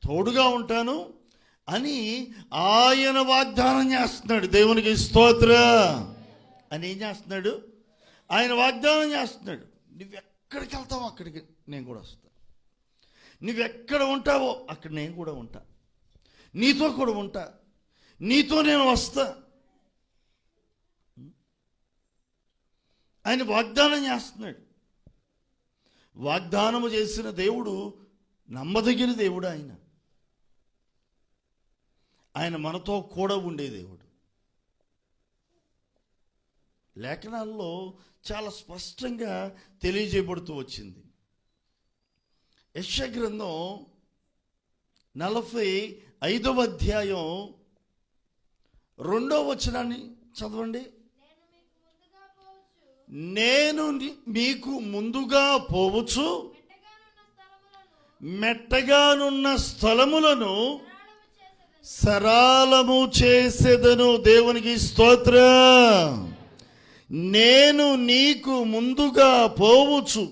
తోడుగా ఉంటాను అని ఆయన వాగ్దానం చేస్తున్నాడు. దేవునికి స్తోత్రం. అని ఏం చేస్తున్నాడు? ఆయన వాగ్దానం చేస్తున్నాడు. నువ్వెక్కడికి వెళ్తావో అక్కడికి నేను కూడా వస్తాను. నువ్వెక్కడ ఉంటావో అక్కడ నేను కూడా ఉంటా. నీతో కూడా ఉంటా. నీతో నేను వస్తా. ఆయన వాగ్దానం చేస్తున్నాడు. వాగ్దానము చేసిన దేవుడు నమ్మదగిన దేవుడు. ఆయన మనతో కూడా ఉండే దేవుడు. లేఖనాల్లో చాలా స్పష్టంగా తెలియజేయబడుతూ వచ్చింది. యెషయా గ్రంథం 45వ అధ్యాయం 2వ వచనాన్ని చదవండి. నేను మీకు ముందుగా పోవచ్చు, మెట్టగానున్న స్థలములను సరళము చేసేదను. దేవునికి స్తోత్రం. నేను నీకు ముందుగా పోవచ్చు,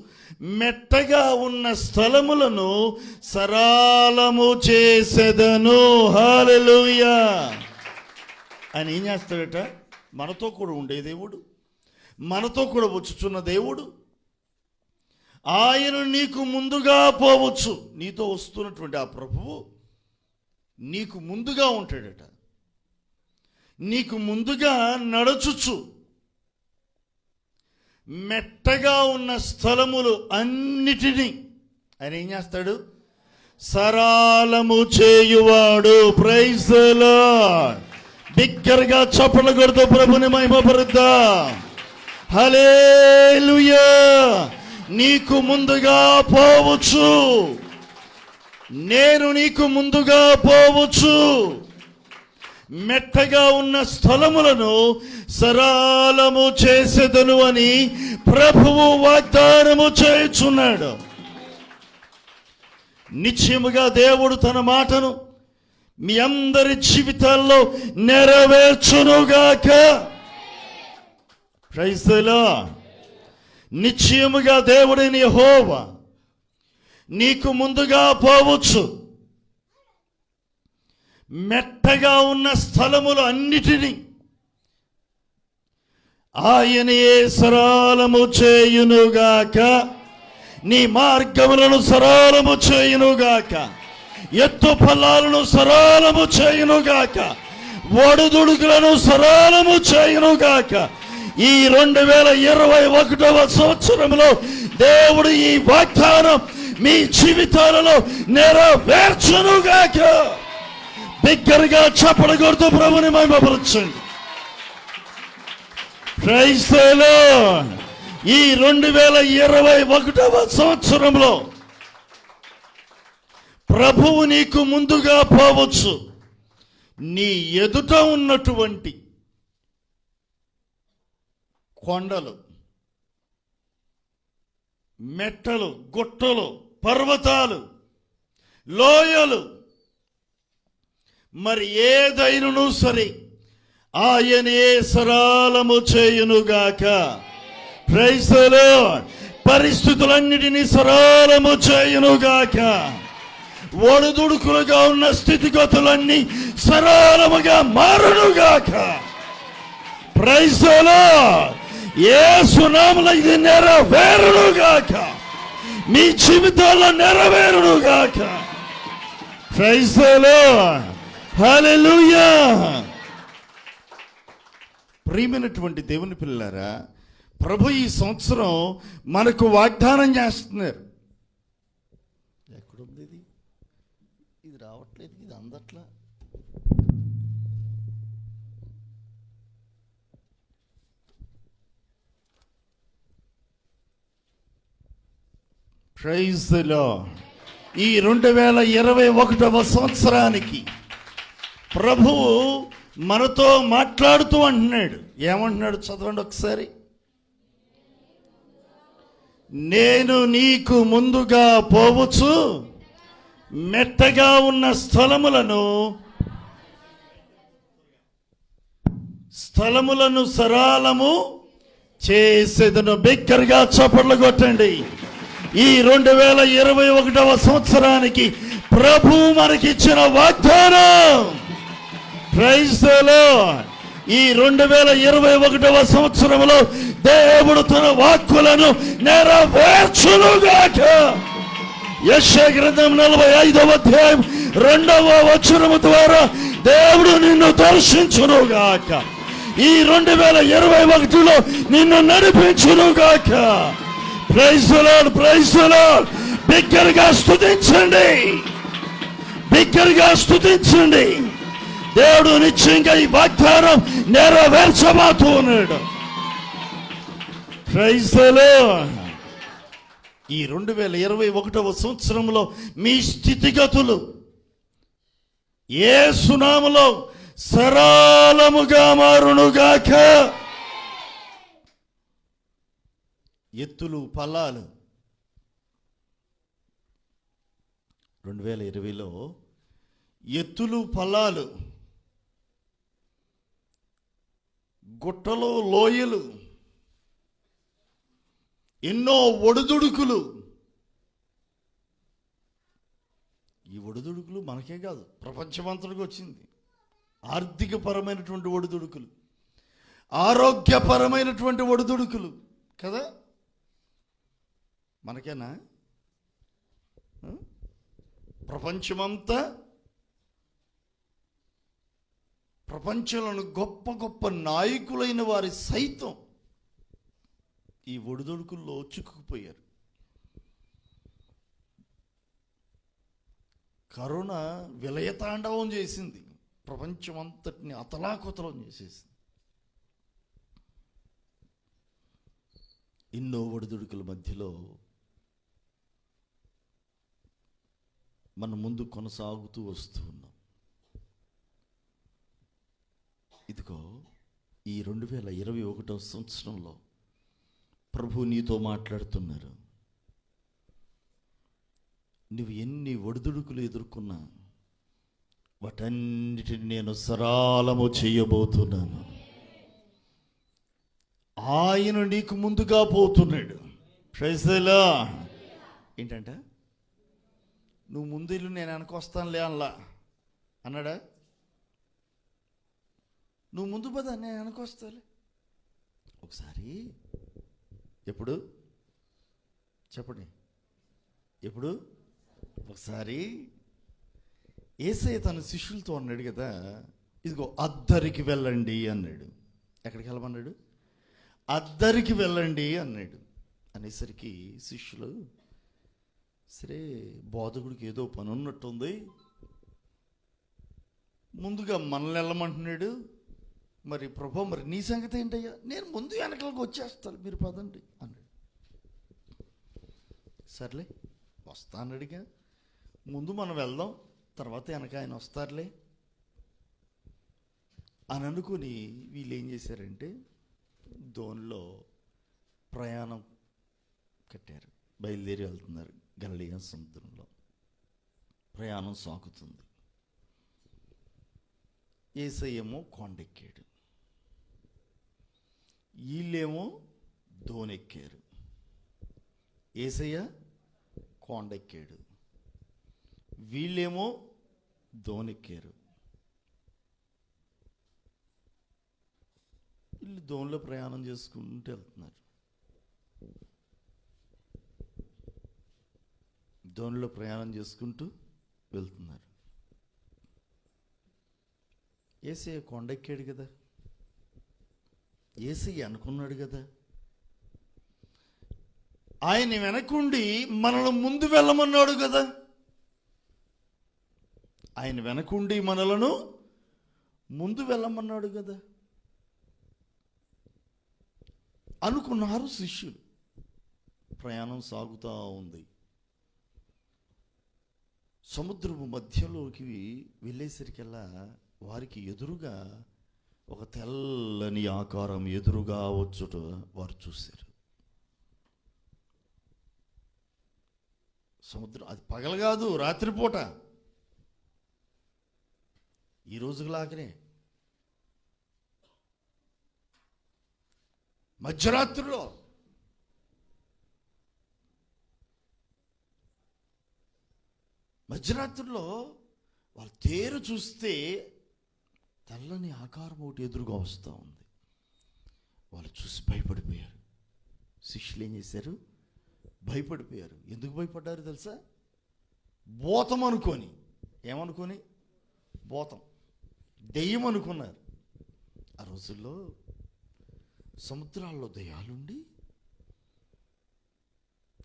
మెట్టగా ఉన్న స్థలములను సరళము చేసేదను. హల్లెలూయా. ఆయన ఏం చేస్తాడట? మనతో కూడా ఉండే దేవుడు, మనతో కూడా వచ్చుచున్న దేవుడు. ఆయన నీకు ముందుగా పోవచ్చు. నీతో వస్తున్నటువంటి ఆ ప్రభువు నీకు ముందుగా ఉంటాడట. నీకు ముందుగా నడుచుచు మెట్టగా ఉన్న స్థలములు అన్నిటినీ ఆయన ఏం చేస్తాడు? సరళము చేయువాడు. Praise the Lord. బిగ్గరగా చప్పట్లు కొడుతూ ప్రభుని మహిమపరుద్దాం. హల్లెలూయా. నీకు ముందుగా పోవచ్చు, నేను నీకు ముందుగా పోవచ్చు, మెట్టగా ఉన్న స్థలములను సరళము చేసేదను అని ప్రభువు వాగ్దానము చేయుచున్నాడు. నిశ్చయముగా దేవుడు తన మాటను మీ అందరి జీవితాల్లో నెరవేర్చునుగాక. Praise the Lord. నిశ్చయముగా దేవుడైన యెహోవా నీకు ముందుగా పోవచ్చు, మెట్టగా ఉన్న స్థలములు అన్నిటినీ ఆయనే సరళము చేయునుగాక. నీ మార్గములను సరళము చేయునుగాక, ఎత్తు పల్లాలను సరళము చేయునుగాక, ఒడుదుడుకులను సరళము చేయునుగాక. ఈ 2021వ సంవత్సరంలో దేవుడు ఈ వాగ్దానం మీ జీవితాలలో నెరవేర్చునుగాక. బిగ్గరగా చప్పట్లు కొడుతూ ప్రభుని మహిమపరచండి. Praise the Lord. ఈ 2021వ సంవత్సరంలో ప్రభువు నీకు ముందుగా పోవచ్చు. నీ ఎదుట ఉన్నటువంటి కొండలు, మెట్టలు, గుట్టలు, పర్వతాలు, లోయలు, మరి ఏదైనను సరే ఆయనే సరళము చేయునుగాక. Praise the lord. పరిస్థితులన్నిటినీ సరళము చేయునుగాక. ఒడుదుడుకులుగా ఉన్న స్థితిగతులన్నీ సరళముగా మారునుగాక. Praise the lord. యేసు నామములో ఇది నెరవేరునుగాక. మీ జీవితాల్లో నెరవేరునుగాక. Praise the lord. హల్లెలూయా. ప్రియమైనటువంటి దేవుని పిల్లలారా, ప్రభు ఈ సంవత్సరం మనకు వాగ్దానం చేస్తున్నారు. ఎక్కడుంది ఇది? ఇది రావట్లేదు, ఇది అందట్లా. Praise the Lord. ఈ 2021వ సంవత్సరానికి ప్రభువు మనతో మాట్లాడుతూ అంటున్నాడు. ఏమంటున్నాడు చదవండి ఒకసారి. నేను నీకు ముందుగా పోవచ్చు, మెట్టగా ఉన్న స్థలములను సరళము చేసేదను. బిగ్గరగా చప్పట్లు కొట్టండి. ఈ 2021వ సంవత్సరానికి ప్రభు మనకిచ్చిన వాగ్దానం. Praise the Lord. ఈ 2021వ సంవత్సరంలో దేవుడు తన వాక్కులను నెరవేర్చునుగాక. యెషయా గ్రంథం 45వ అధ్యాయం 2వ వచనము ద్వారా దేవుడు నిన్ను దర్శించునుగాక. ఈ 2021లో నిన్ను నడిపించునుగాక. Praise the Lord. Praise the Lord. బిగ్గరగా స్తుతించండి, బిగ్గరగా స్తుతించండి. దేవుడు నిశ్చయంగా ఈ వాగ్దానం నెరవేర్చబోతూ ఉన్నాడు. Praise the Lord. ఈ 2021వ సంవత్సరంలో మీ స్థితిగతులు యేసు నామములో సరళముగా మారునుగాక. ఎత్తులు పల్లాలు 2020లో ఎత్తులు పల్లాలు, గుట్టలు, లోయలు, ఎన్నో ఒడిదుడుకులు. ఈ ఒడిదుడుకులు మనకే కాదు, ప్రపంచమంతటికి వచ్చింది. ఆర్థికపరమైనటువంటి ఒడిదుడుకులు, ఆరోగ్యపరమైనటువంటి ఒడిదుడుకులు కదా. మనకేనా? ప్రపంచమంతా, ప్రపంచంలోని గొప్ప గొప్ప నాయకులైన వారి సైతం ఈ ఒడిదుడుకుల్లో చిక్కుకుపోయారు. కరోనా విలయతాండవం చేసింది, ప్రపంచమంతటిని అతలాకుతలం చేసేసింది. ఎన్నో ఒడిదుడుకుల మధ్యలో మనం ముందు కొనసాగుతూ వస్తూ ఉన్నాం. ఇదిగో ఈ 2021వ సంవత్సరంలో ప్రభు నీతో మాట్లాడుతున్నారు. నువ్వు ఎన్ని ఒడిదుడుకులు ఎదుర్కొన్నా వాటన్నిటిని నేను సరళము చేయబోతున్నాను. ఆయన నీకు ముందుగా పోతున్నాడు. Praise the Lord. ఏంటంట? నువ్వు ముందు ఇల్లు నేను వెనకొస్తానులే అనలా అన్నాడా? నువ్వు ముందు పద, నేను వెనకొస్తాలే. ఒకసారి ఎప్పుడు చెప్పండి, ఎప్పుడు ఒకసారి యేసయ్య తన శిష్యులతో అన్నాడు కదా, ఇదిగో అద్దరికి వెళ్ళండి అన్నాడు. ఎక్కడికి వెళ్ళమన్నాడు? అద్దరికి వెళ్ళండి అన్నాడు. అనేసరికి శిష్యులు, సరే బోధకుడికి ఏదో పని ఉన్నట్టుంది, ముందుగా మనల్ని వెళ్ళమంటున్నాడు, మరి ప్రభు మరి నీ సంగతి ఏంటయ్యా? నేను ముందు వెనకలకు వచ్చేస్తాను, మీరు పదండి అన్నాడు. సర్లే వస్తానడిగా ముందు మనం వెళ్దాం, తర్వాత వెనక ఆయన వస్తారులే అని అనుకుని వీళ్ళు ఏం చేశారంటే దోణిలో ప్రయాణం కట్టారు. బయలుదేరి వెళ్తున్నారు. గలిలయ సముద్రంలో ప్రయాణం సాగుతుంది. యేసయ్యేమో కొండెక్కాడు, వీళ్ళేమో దోణెక్కారు. యేసయ్య కొండెక్కాడు, వీళ్ళేమో దోణెక్కారు. వీళ్ళు దోణిలో ప్రయాణం చేసుకుంటూ వెళ్తున్నారు. దోణిలో ప్రయాణం చేసుకుంటూ వెళ్తున్నారు. యేసయ్య కొండెక్కాడు కదా, యేసయ్య అనుకున్నాడు కదా, ఆయన వెనకుండి మనల్ని ముందు వెళ్ళమన్నాడు కదా. ఆయన వెనకుండి మనలను ముందు వెళ్ళమన్నాడు కదా అనుకున్నారు శిష్యులు. ప్రయాణం సాగుతూ ఉంది. సముద్రపు మధ్యలోకి వెళ్ళేసరికల్లా వారికి ఎదురుగా ఒక తెల్లని ఆకారం ఎదురుగా వచ్చుట వారు చూశారు. సముద్రం అది పగలు కాదు, రాత్రిపూట. ఈ రోజులాగానే మధ్యరాత్రిలో వాళ్ళు తేరు చూస్తే తెల్లని ఆకారం ఒకటి ఎదురుగా వస్తూ ఉంది. వాళ్ళు చూసి భయపడిపోయారు. శిష్యులు ఏం చేశారు? భయపడిపోయారు. ఎందుకు భయపడ్డారు తెలుసా? భూతం అనుకొని. ఏమనుకొని? భూతం, దెయ్యం అనుకున్నారు. ఆ రోజుల్లో సముద్రాల్లో దెయ్యాలుండి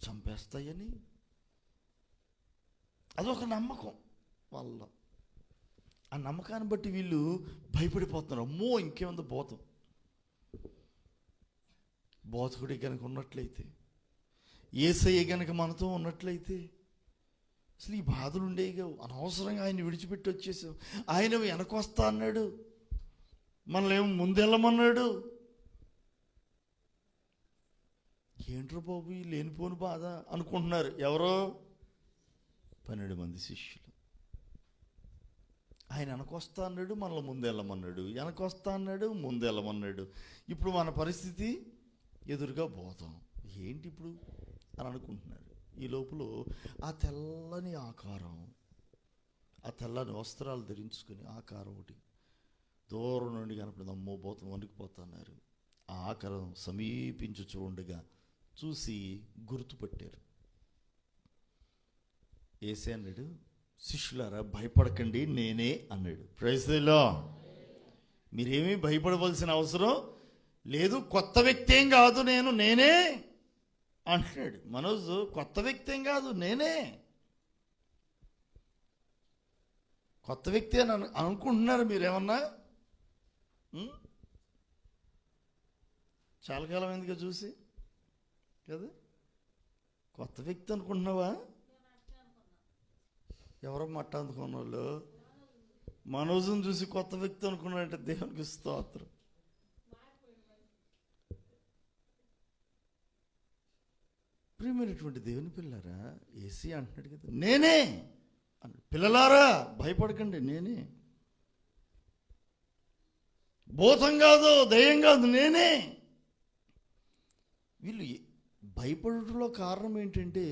చంపేస్తాయని అదొక నమ్మకం వాళ్ళ. ఆ నమ్మకాన్ని బట్టి వీళ్ళు భయపడిపోతున్నారు. అమ్మో ఇంకేముంది భూతం. బోధకుడి కనుక ఉన్నట్లయితే, యేసయ్య కనుక మనతో ఉన్నట్లయితే అసలు ఈ బాధలు ఉండేవి. అనవసరంగా ఆయన విడిచిపెట్టి వచ్చేసాం. ఆయన వెనకొస్తా అన్నాడు, మనల్ని ఏమో ముందెళ్ళమన్నాడు. ఏంట్రో బాబు ఈ లేనిపోని బాధ అనుకుంటున్నారు. ఎవరో 12 మంది శిష్యులు. ఆయన వెనకొస్తా అన్నాడు, మనల్ని ముందెళ్ళమన్నాడు. వెనకొస్తా అన్నాడు, ముందెళ్ళమన్నాడు. ఇప్పుడు మన పరిస్థితి ఎదురుగా పోతాం, ఏంటి ఇప్పుడు అని అనుకుంటున్నారు. ఈ లోపల ఆ తెల్లని ఆకారం, ఆ తెల్లని వస్త్రాలు ధరించుకుని ఆకారం ఒకటి దూరం నుండి కనపడింది. అమ్మో భూతం వణికిపోతున్నారు. ఆ ఆకారం సమీపించి చూడగా చూసి గుర్తుపట్టారు. యేసే అన్నాడు, శిష్యులారా భయపడకండి, నేనే అన్నాడు. Praise the Lord. మీరేమీ భయపడవలసిన అవసరం లేదు. కొత్త వ్యక్తి ఏం కాదు, నేనే అంటున్నాడు. మనోజ్ కొత్త వ్యక్తి ఏం కాదు, నేనే. కొత్త వ్యక్తి అని అనుకుంటున్నారు మీరేమన్నా? చాలా కాలం ఎందుకు చూసి కదా, కొత్త వ్యక్తి అనుకుంటున్నావా? ఎవరో మట్ట అనుకున్న వాళ్ళు మనోజును చూసి కొత్త వ్యక్తి అనుకున్నాడంటే దేవునికి స్తోత్రం. ప్రియమైనటువంటి దేవుని పిల్లారా, యేసీ అంటున్నాడు కదా, నేనే అన్నాడు. పిల్లలారా భయపడకండి, నేనే. భూతం కాదు, దయ్యం కాదు, నేనే. వీళ్ళు భయపడటంలో కారణం ఏంటంటే,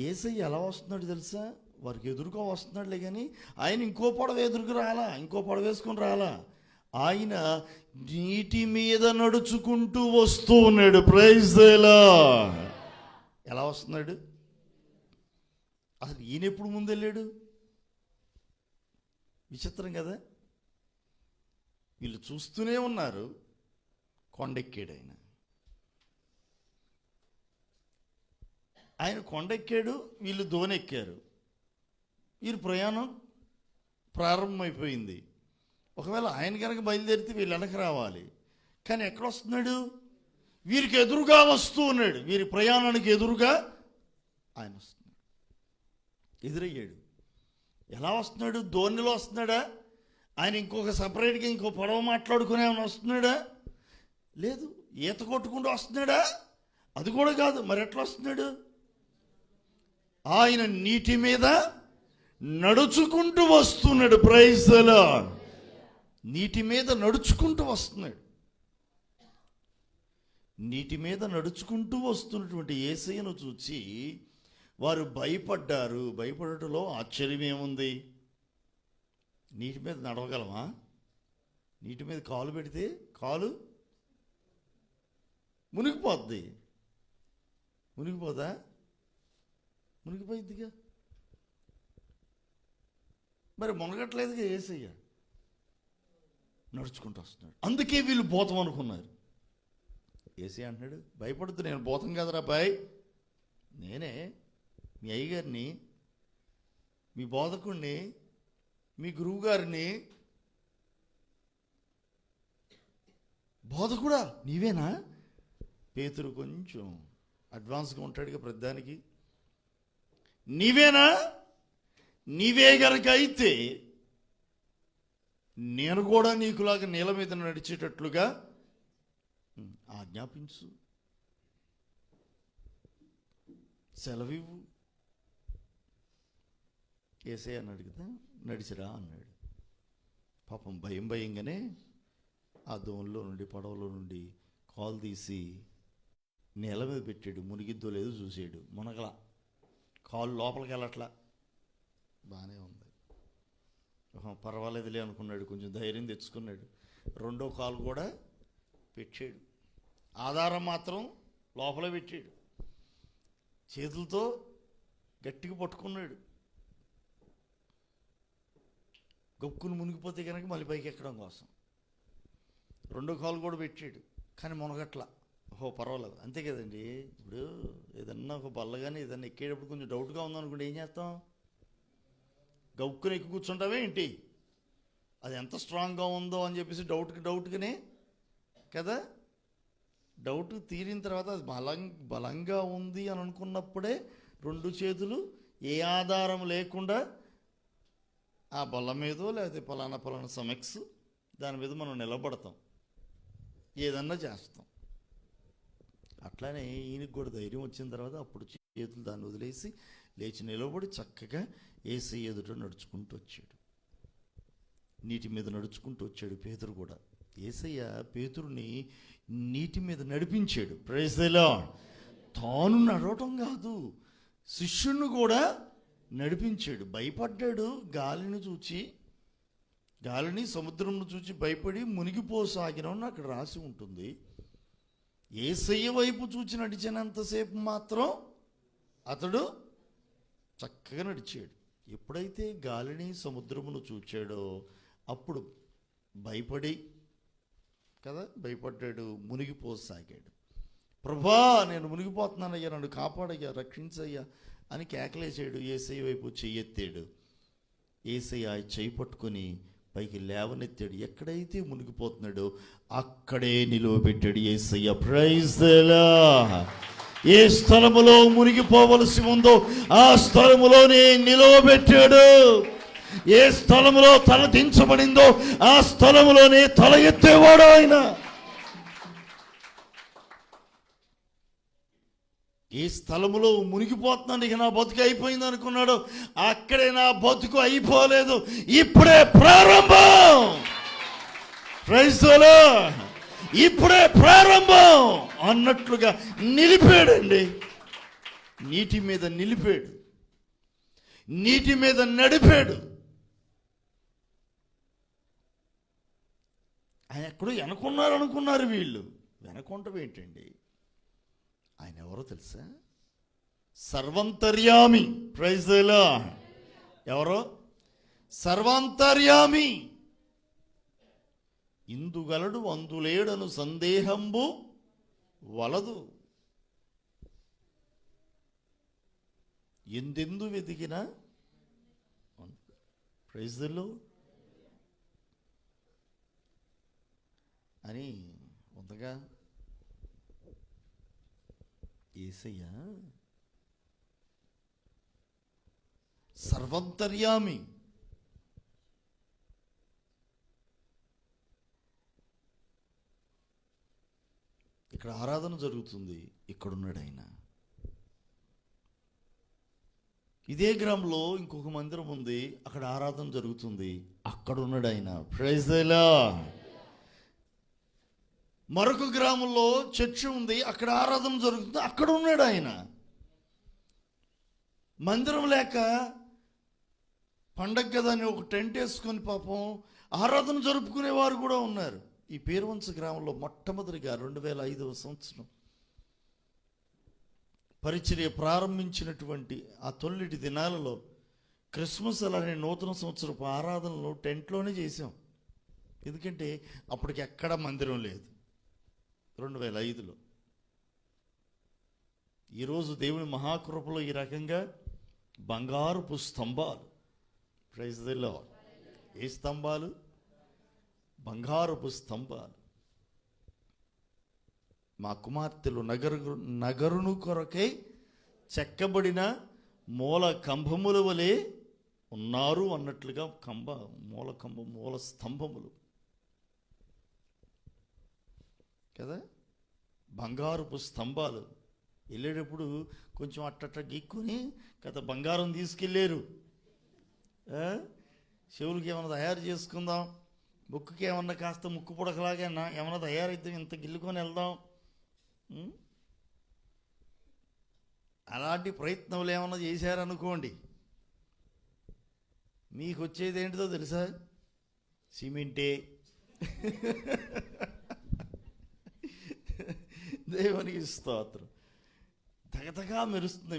యేసయ్య ఎలా వస్తున్నాడు తెలుసా? వారికి ఎదురుగా వస్తున్నాడులే, కానీ ఆయన ఇంకో పడవ ఎదురుకు రాలా, ఇంకో పడవ వేసుకొని రాలా. ఆయన నీటి మీద నడుచుకుంటూ వస్తూ ఉన్నాడు. Praise the Lord. ఎలా వస్తున్నాడు? అసలు ఈయన ఎప్పుడు ముందెళ్ళాడు? విచిత్రం కదా. వీళ్ళు చూస్తూనే ఉన్నారు. కొండెక్కాడు ఆయన. ఆయన కొండెక్కాడు, వీళ్ళు దోణెక్కారు. వీరి ప్రయాణం ప్రారంభమైపోయింది. ఒకవేళ ఆయన కనుక బయలుదేరితే వీళ్ళు వెనక రావాలి, కానీ ఎక్కడ వస్తున్నాడు? వీరికి ఎదురుగా వస్తూ ఉన్నాడు. వీరి ప్రయాణానికి ఎదురుగా ఆయన వస్తున్నాడు. ఎదురయ్యాడు. ఎలా వస్తున్నాడు? ధోనిలో వస్తున్నాడా? ఆయన ఇంకొక సపరేట్గా ఇంకో పడవ మాట్లాడుకుని ఏమైనా వస్తున్నాడా? లేదు. ఈత కొట్టుకుంటూ వస్తున్నాడా? అది కూడా కాదు. మరి ఎట్లా వస్తున్నాడు? ఆయన నీటి మీద నడుచుకుంటూ వస్తున్నాడు. Praise the Lord. నీటి మీద నడుచుకుంటూ వస్తున్నాడు. నీటి మీద నడుచుకుంటూ వస్తున్నటువంటి యేసయ్యను చూచి వారు భయపడ్డారు. భయపడటంలో ఆశ్చర్యం ఏముంది? నీటి మీద నడవగలమా? నీటి మీద కాలు పెడితే కాలు మునిగిపోద్ది. మునిగిపోదా? మునిగిపోయిద్దిగా. మరి మునగట్లేదుగా యేసయ్య, నడుచుకుంటూ వస్తున్నాడు. అందుకే వీళ్ళు భూతం అనుకున్నారు. యేసయ్య అంటున్నాడు, భయపడుతూ, నేను భూతం కదరా బాయ్, నేనే మీ అయ్యగారిని, మీ బోధకుడిని, మీ గురువుగారిని. బోధకుడా నీవేనా? పేతురు కొంచెం అడ్వాన్స్గా ఉంటాడుగా ప్రతిదానికి. నీవేనా? నీవే గనక అయితే నేను కూడా నీకులాగా నీళ్ళ మీద నడిచేటట్లుగా ఆజ్ఞాపించు, సెలవివ్వు. యేసయ్య అన్నాడు కదా, నడిచిరా అన్నాడు. పాపం భయంగానే ఆ దోణిలో నుండి, పడవలో నుండి కాలు తీసి నేల మీద పెట్టాడు. మునిగిద్దో లేదో చూసాడు. మునగల, కాలు లోపలికి వెళ్ళట్లా. బాగానే ఉంది, పర్వాలేదులే అనుకున్నాడు. కొంచెం ధైర్యం తెచ్చుకున్నాడు. రెండో కాలు కూడా పెట్టాడు. ఆధారం మాత్రం లోపల పెట్టాడు. చేతులతో గట్టిగా పట్టుకున్నాడు. గొక్కుని మునిగిపోతే కనుక మళ్ళీ పైకి ఎక్కడం కోసం రెండో కాలు కూడా పెట్టాడు. కానీ మునగట్లా. ఓహో పర్వాలేదు, అంతే కదండి. ఇప్పుడు ఏదన్నా ఒక బల్ల కానీ ఏదన్నా ఎక్కేటప్పుడు కొంచెం డౌట్గా ఉందనుకోండి, ఏం చేస్తాం? గౌక్కుని ఎక్కి కూర్చుంటావే ఏంటి? అది ఎంత స్ట్రాంగ్గా ఉందో అని చెప్పేసి డౌట్గానే కదా. డౌట్ తీరిన తర్వాత అది బలంగా ఉంది అని అనుకున్నప్పుడే రెండు చేతులు ఏ ఆధారం లేకుండా ఆ బల్ల మీదో లేకపోతే పలానా సమెక్స్ దాని మీద మనం నిలబడతాం, ఏదన్నా చేస్తాం. అట్లానే ఈయనకి కూడా ధైర్యం వచ్చిన తర్వాత అప్పుడు చేతులు దాన్ని వదిలేసి లేచి నిలబడి చక్కగా యేసయ్య ఎదుట నడుచుకుంటూ వచ్చాడు. నీటి మీద నడుచుకుంటూ వచ్చాడు పేతురు కూడా. యేసయ్య పేతురుని నీటి మీద నడిపించాడు. Praise the Lord. తాను నడవటం కాదు, శిష్యుణ్ణి కూడా నడిపించాడు. భయపడ్డాడు. గాలిని సముద్రంను చూచి భయపడి మునిగిపోసాగినని అక్కడ రాసి ఉంటుంది. యేసయ్య వైపు చూచి నడిచినంతసేపు మాత్రం అతడు చక్కగా నడిచాడు. ఎప్పుడైతే గాలిని సముద్రమును చూచాడో అప్పుడు భయపడ్డాడు, మునిగిపోసాగాడు. ప్రభా, నేను మునిగిపోతున్నానయ్యా, నన్ను కాపాడయ్యా, రక్షించయ్యా అని కేకలేసాడు. యేసయ్య వైపు చెయ్యెత్తాడు. యేసయ్య చెయ్యి పట్టుకొని పైకి లేవనెత్తాడు. ఎక్కడైతే మునిగిపోతున్నాడో అక్కడే నిలువబెట్టాడు యేసయ్య. Praise the lord. ఏ స్థలములో మునిగిపోవలసి ఉందో ఆ స్థలములోనే నిలువబెట్టాడు. ఏ స్థలములో తల దించబడిందో ఆ స్థలములోనే తల ఎత్తేవాడు ఆయన. ఏ స్థలములో మునిగిపోతున్నాడు, ఇక నా బతుకు అయిపోయింది అనుకున్నాడు, అక్కడే నా బతుకు అయిపోలేదు, ఇప్పుడే ప్రారంభం. Praise the Lord. ఇప్పుడే ప్రారంభం అన్నట్లుగా నిలిపాడండి. నీటి మీద నిలిపాడు, నీటి మీద నడిపాడు. ఆయన ఎక్కడో అనుకున్నారు వీళ్ళు. వెనకుంటం ఏంటండి? ఆయన ఎవరో తెలుసా? సర్వంతర్యామి. Praise the lord. ఎవరో? సర్వాంతర్యామి. ఇందుగలడు అందులేడను సందేహంబు వలదు. ఎందెందు వెతికినా. ప్రైజ్ ది లార్డ్ అని ఉందగా. యేసయ్య సర్వంతర్యామి. ఇక్కడ ఆరాధన జరుగుతుంది, ఇక్కడున్నాడు ఆయన. ఇదే గ్రామంలో ఇంకొక మందిరం ఉంది, అక్కడ ఆరాధన జరుగుతుంది, అక్కడ ఉన్నాడు ఆయన. Praise the Lord. మరొక గ్రామంలో చర్చి ఉంది, అక్కడ ఆరాధన జరుగుతుంది, అక్కడ ఉన్నాడు ఆయన. మందిరం లేక పండగ కదా అని ఒక టెంట్ వేసుకొని పాపం ఆరాధన జరుపుకునేవారు కూడా ఉన్నారు. ఈ పేరువంచ గ్రామంలో మొట్టమొదటిగా 2005వ సంవత్సరం పరిచర్య ప్రారంభించినటువంటి ఆ తొలిటి దినాలలో క్రిస్మస్ అలానే నూతన సంవత్సరపు ఆరాధనలు టెంట్లోనే చేసాం. ఎందుకంటే అప్పటికి ఎక్కడ మందిరం లేదు 2005లో. ఈరోజు దేవుని మహాకృపలో ఈ రకంగా బంగారపు స్తంభాలు, ప్రైజ్ ది లార్డ్. ఏ స్తంభాలు? బంగారపు స్తంభాలు. మా కుమార్తెలు నగరును కొరకై చెక్కబడిన మూల కంభముల వలె ఉన్నారు అన్నట్లుగా మూల స్తంభములు కదా, బంగారపు స్తంభాలు. వెళ్ళేటప్పుడు కొంచెం అట్టట్ట గీక్కుని కదా బంగారం తీసుకెళ్ళారు. చెవులకి ఏమైనా తయారు చేసుకుందాం, ముక్కుకి ఏమన్నా కాస్త ముక్కు పుడకలాగా ఏమన్నా తయారైతే ఇంత గిల్లుకొని వెళ్దాం. అలాంటి ప్రయత్నాలు ఏమన్నా చేశారనుకోండి, మీకు వచ్చేది ఏంటిదో తెలుసా? సిమెంటే. దేవునికి స్తోత్రం. తగతగా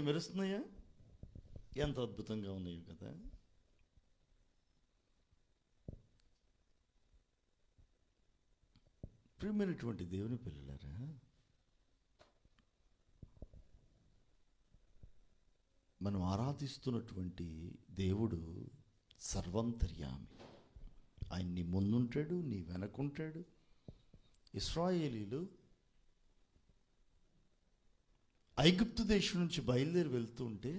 మెరుస్తున్నాయా? ఎంత అద్భుతంగా ఉన్నాయో కదా. ప్రియమైనటువంటి దేవుని పిల్లలారా, మనం ఆరాధిస్తున్నటువంటి దేవుడు సర్వంతర్యామి. ఆయన నీ ముందుంటాడు, నీ వెనకుంటాడు. ఇశ్రాయేలీలు ఐగుప్తు దేశం నుంచి బయలుదేరి వెళ్తూ ఉంటే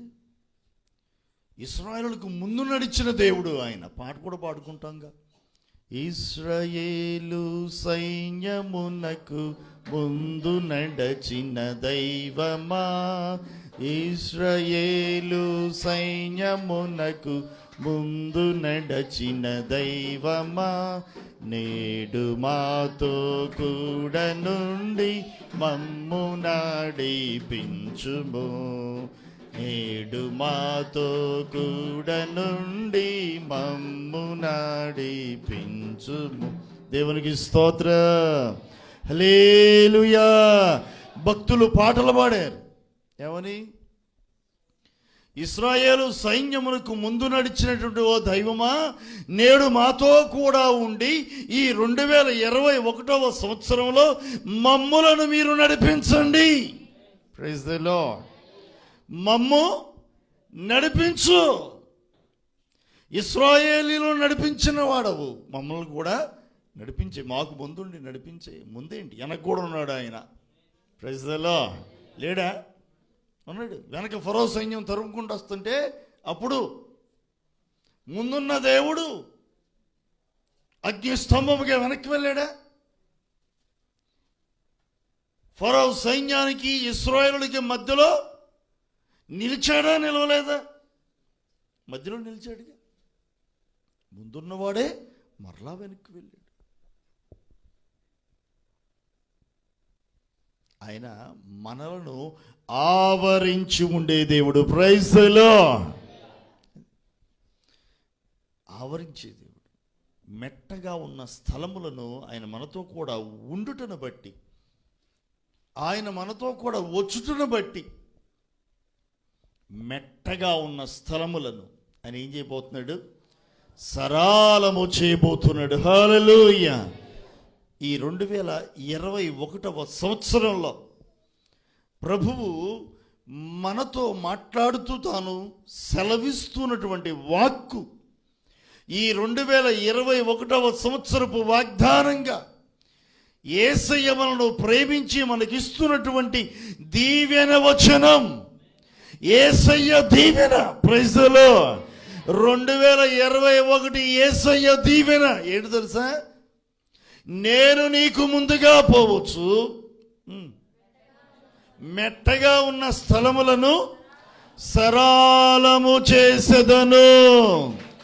ఇశ్రాయేలుకు ముందు నడిచిన దేవుడు ఆయన. పాట కూడా పాడుకుంటాంగా. ఇశ్రాయేలు సైన్యమునకు ముందు నడచిన దైవమా, ఇశ్రాయేలు సైన్యమునకు ముందు నడచిన దైవమా, నేడు మాతో కూడా నుండి మమ్ము నడిపించుము, నేడు మాతో కూడా నుండి మమ్ము నడిపించుము. దేవునికి స్తోత్రం. హల్లెలూయా. భక్తులు పాటలు పాడారు. ఏమని? ఇశ్రాయేలు సైన్యమునకు ముందు నడిచినటువంటి ఓ దైవమా, నేడు మాతో కూడా ఉండి ఈ 2021వ సంవత్సరంలో మమ్ములను మీరు నడిపించండి. Praise the Lord. మమ్ము నడిపించు. ఇశ్రాయేలీలో నడిపించిన వాడవు, మమ్మల్ని కూడా నడిపించే. మాకు ముందుండి నడిపించే. ముందేంటి, వెనక కూడా ఉన్నాడు ఆయన. Praise the Lord. లేడా? ఉన్నాడు. వెనక ఫరో సైన్యం తరుముకుంటూ వస్తుంటే అప్పుడు ముందున్న దేవుడు అగ్నిస్తంభముగా వెనక్కి వెళ్ళాడా? ఫరో సైన్యానికి ఇశ్రాయేలుకి మధ్యలో నిలిచాడా, నిలవలేదా? మధ్యలో నిలిచాడుగా. ముందున్నవాడే మరలా వెనక్కి వెళ్ళాడు. ఆయన మనలను ఆవరించి ఉండే దేవుడు. Praise the lord. ఆవరించే దేవుడు. మెట్టగా ఉన్న స్థలములను ఆయన మనతో కూడా ఉండుటను బట్టి, ఆయన మనతో కూడా వచ్చుటను బట్టి, మెట్టగా ఉన్న స్థలములను ఆయన ఏం చేయబోతున్నాడు? సరళము చేయబోతున్నాడు. హల్లెలూయా. ఈ 2021వ సంవత్సరంలో ప్రభువు మనతో మాట్లాడుతూ తాను సెలవిస్తున్నటువంటి వాక్కు ఈ 2021వ సంవత్సరపు వాగ్దానంగా యేసయ్య మనను ప్రేమించి మనకిస్తున్నటువంటి దీవెన వచనం. యేసయ్య దీవెన. Praise the lord. 2021 యేసయ్య దీవెన ఏంటి తెలుసా? నేను నీకు ముందుగా పోవచ్చు, మెట్టగా ఉన్న స్థలములను సరాలము చేసేదను.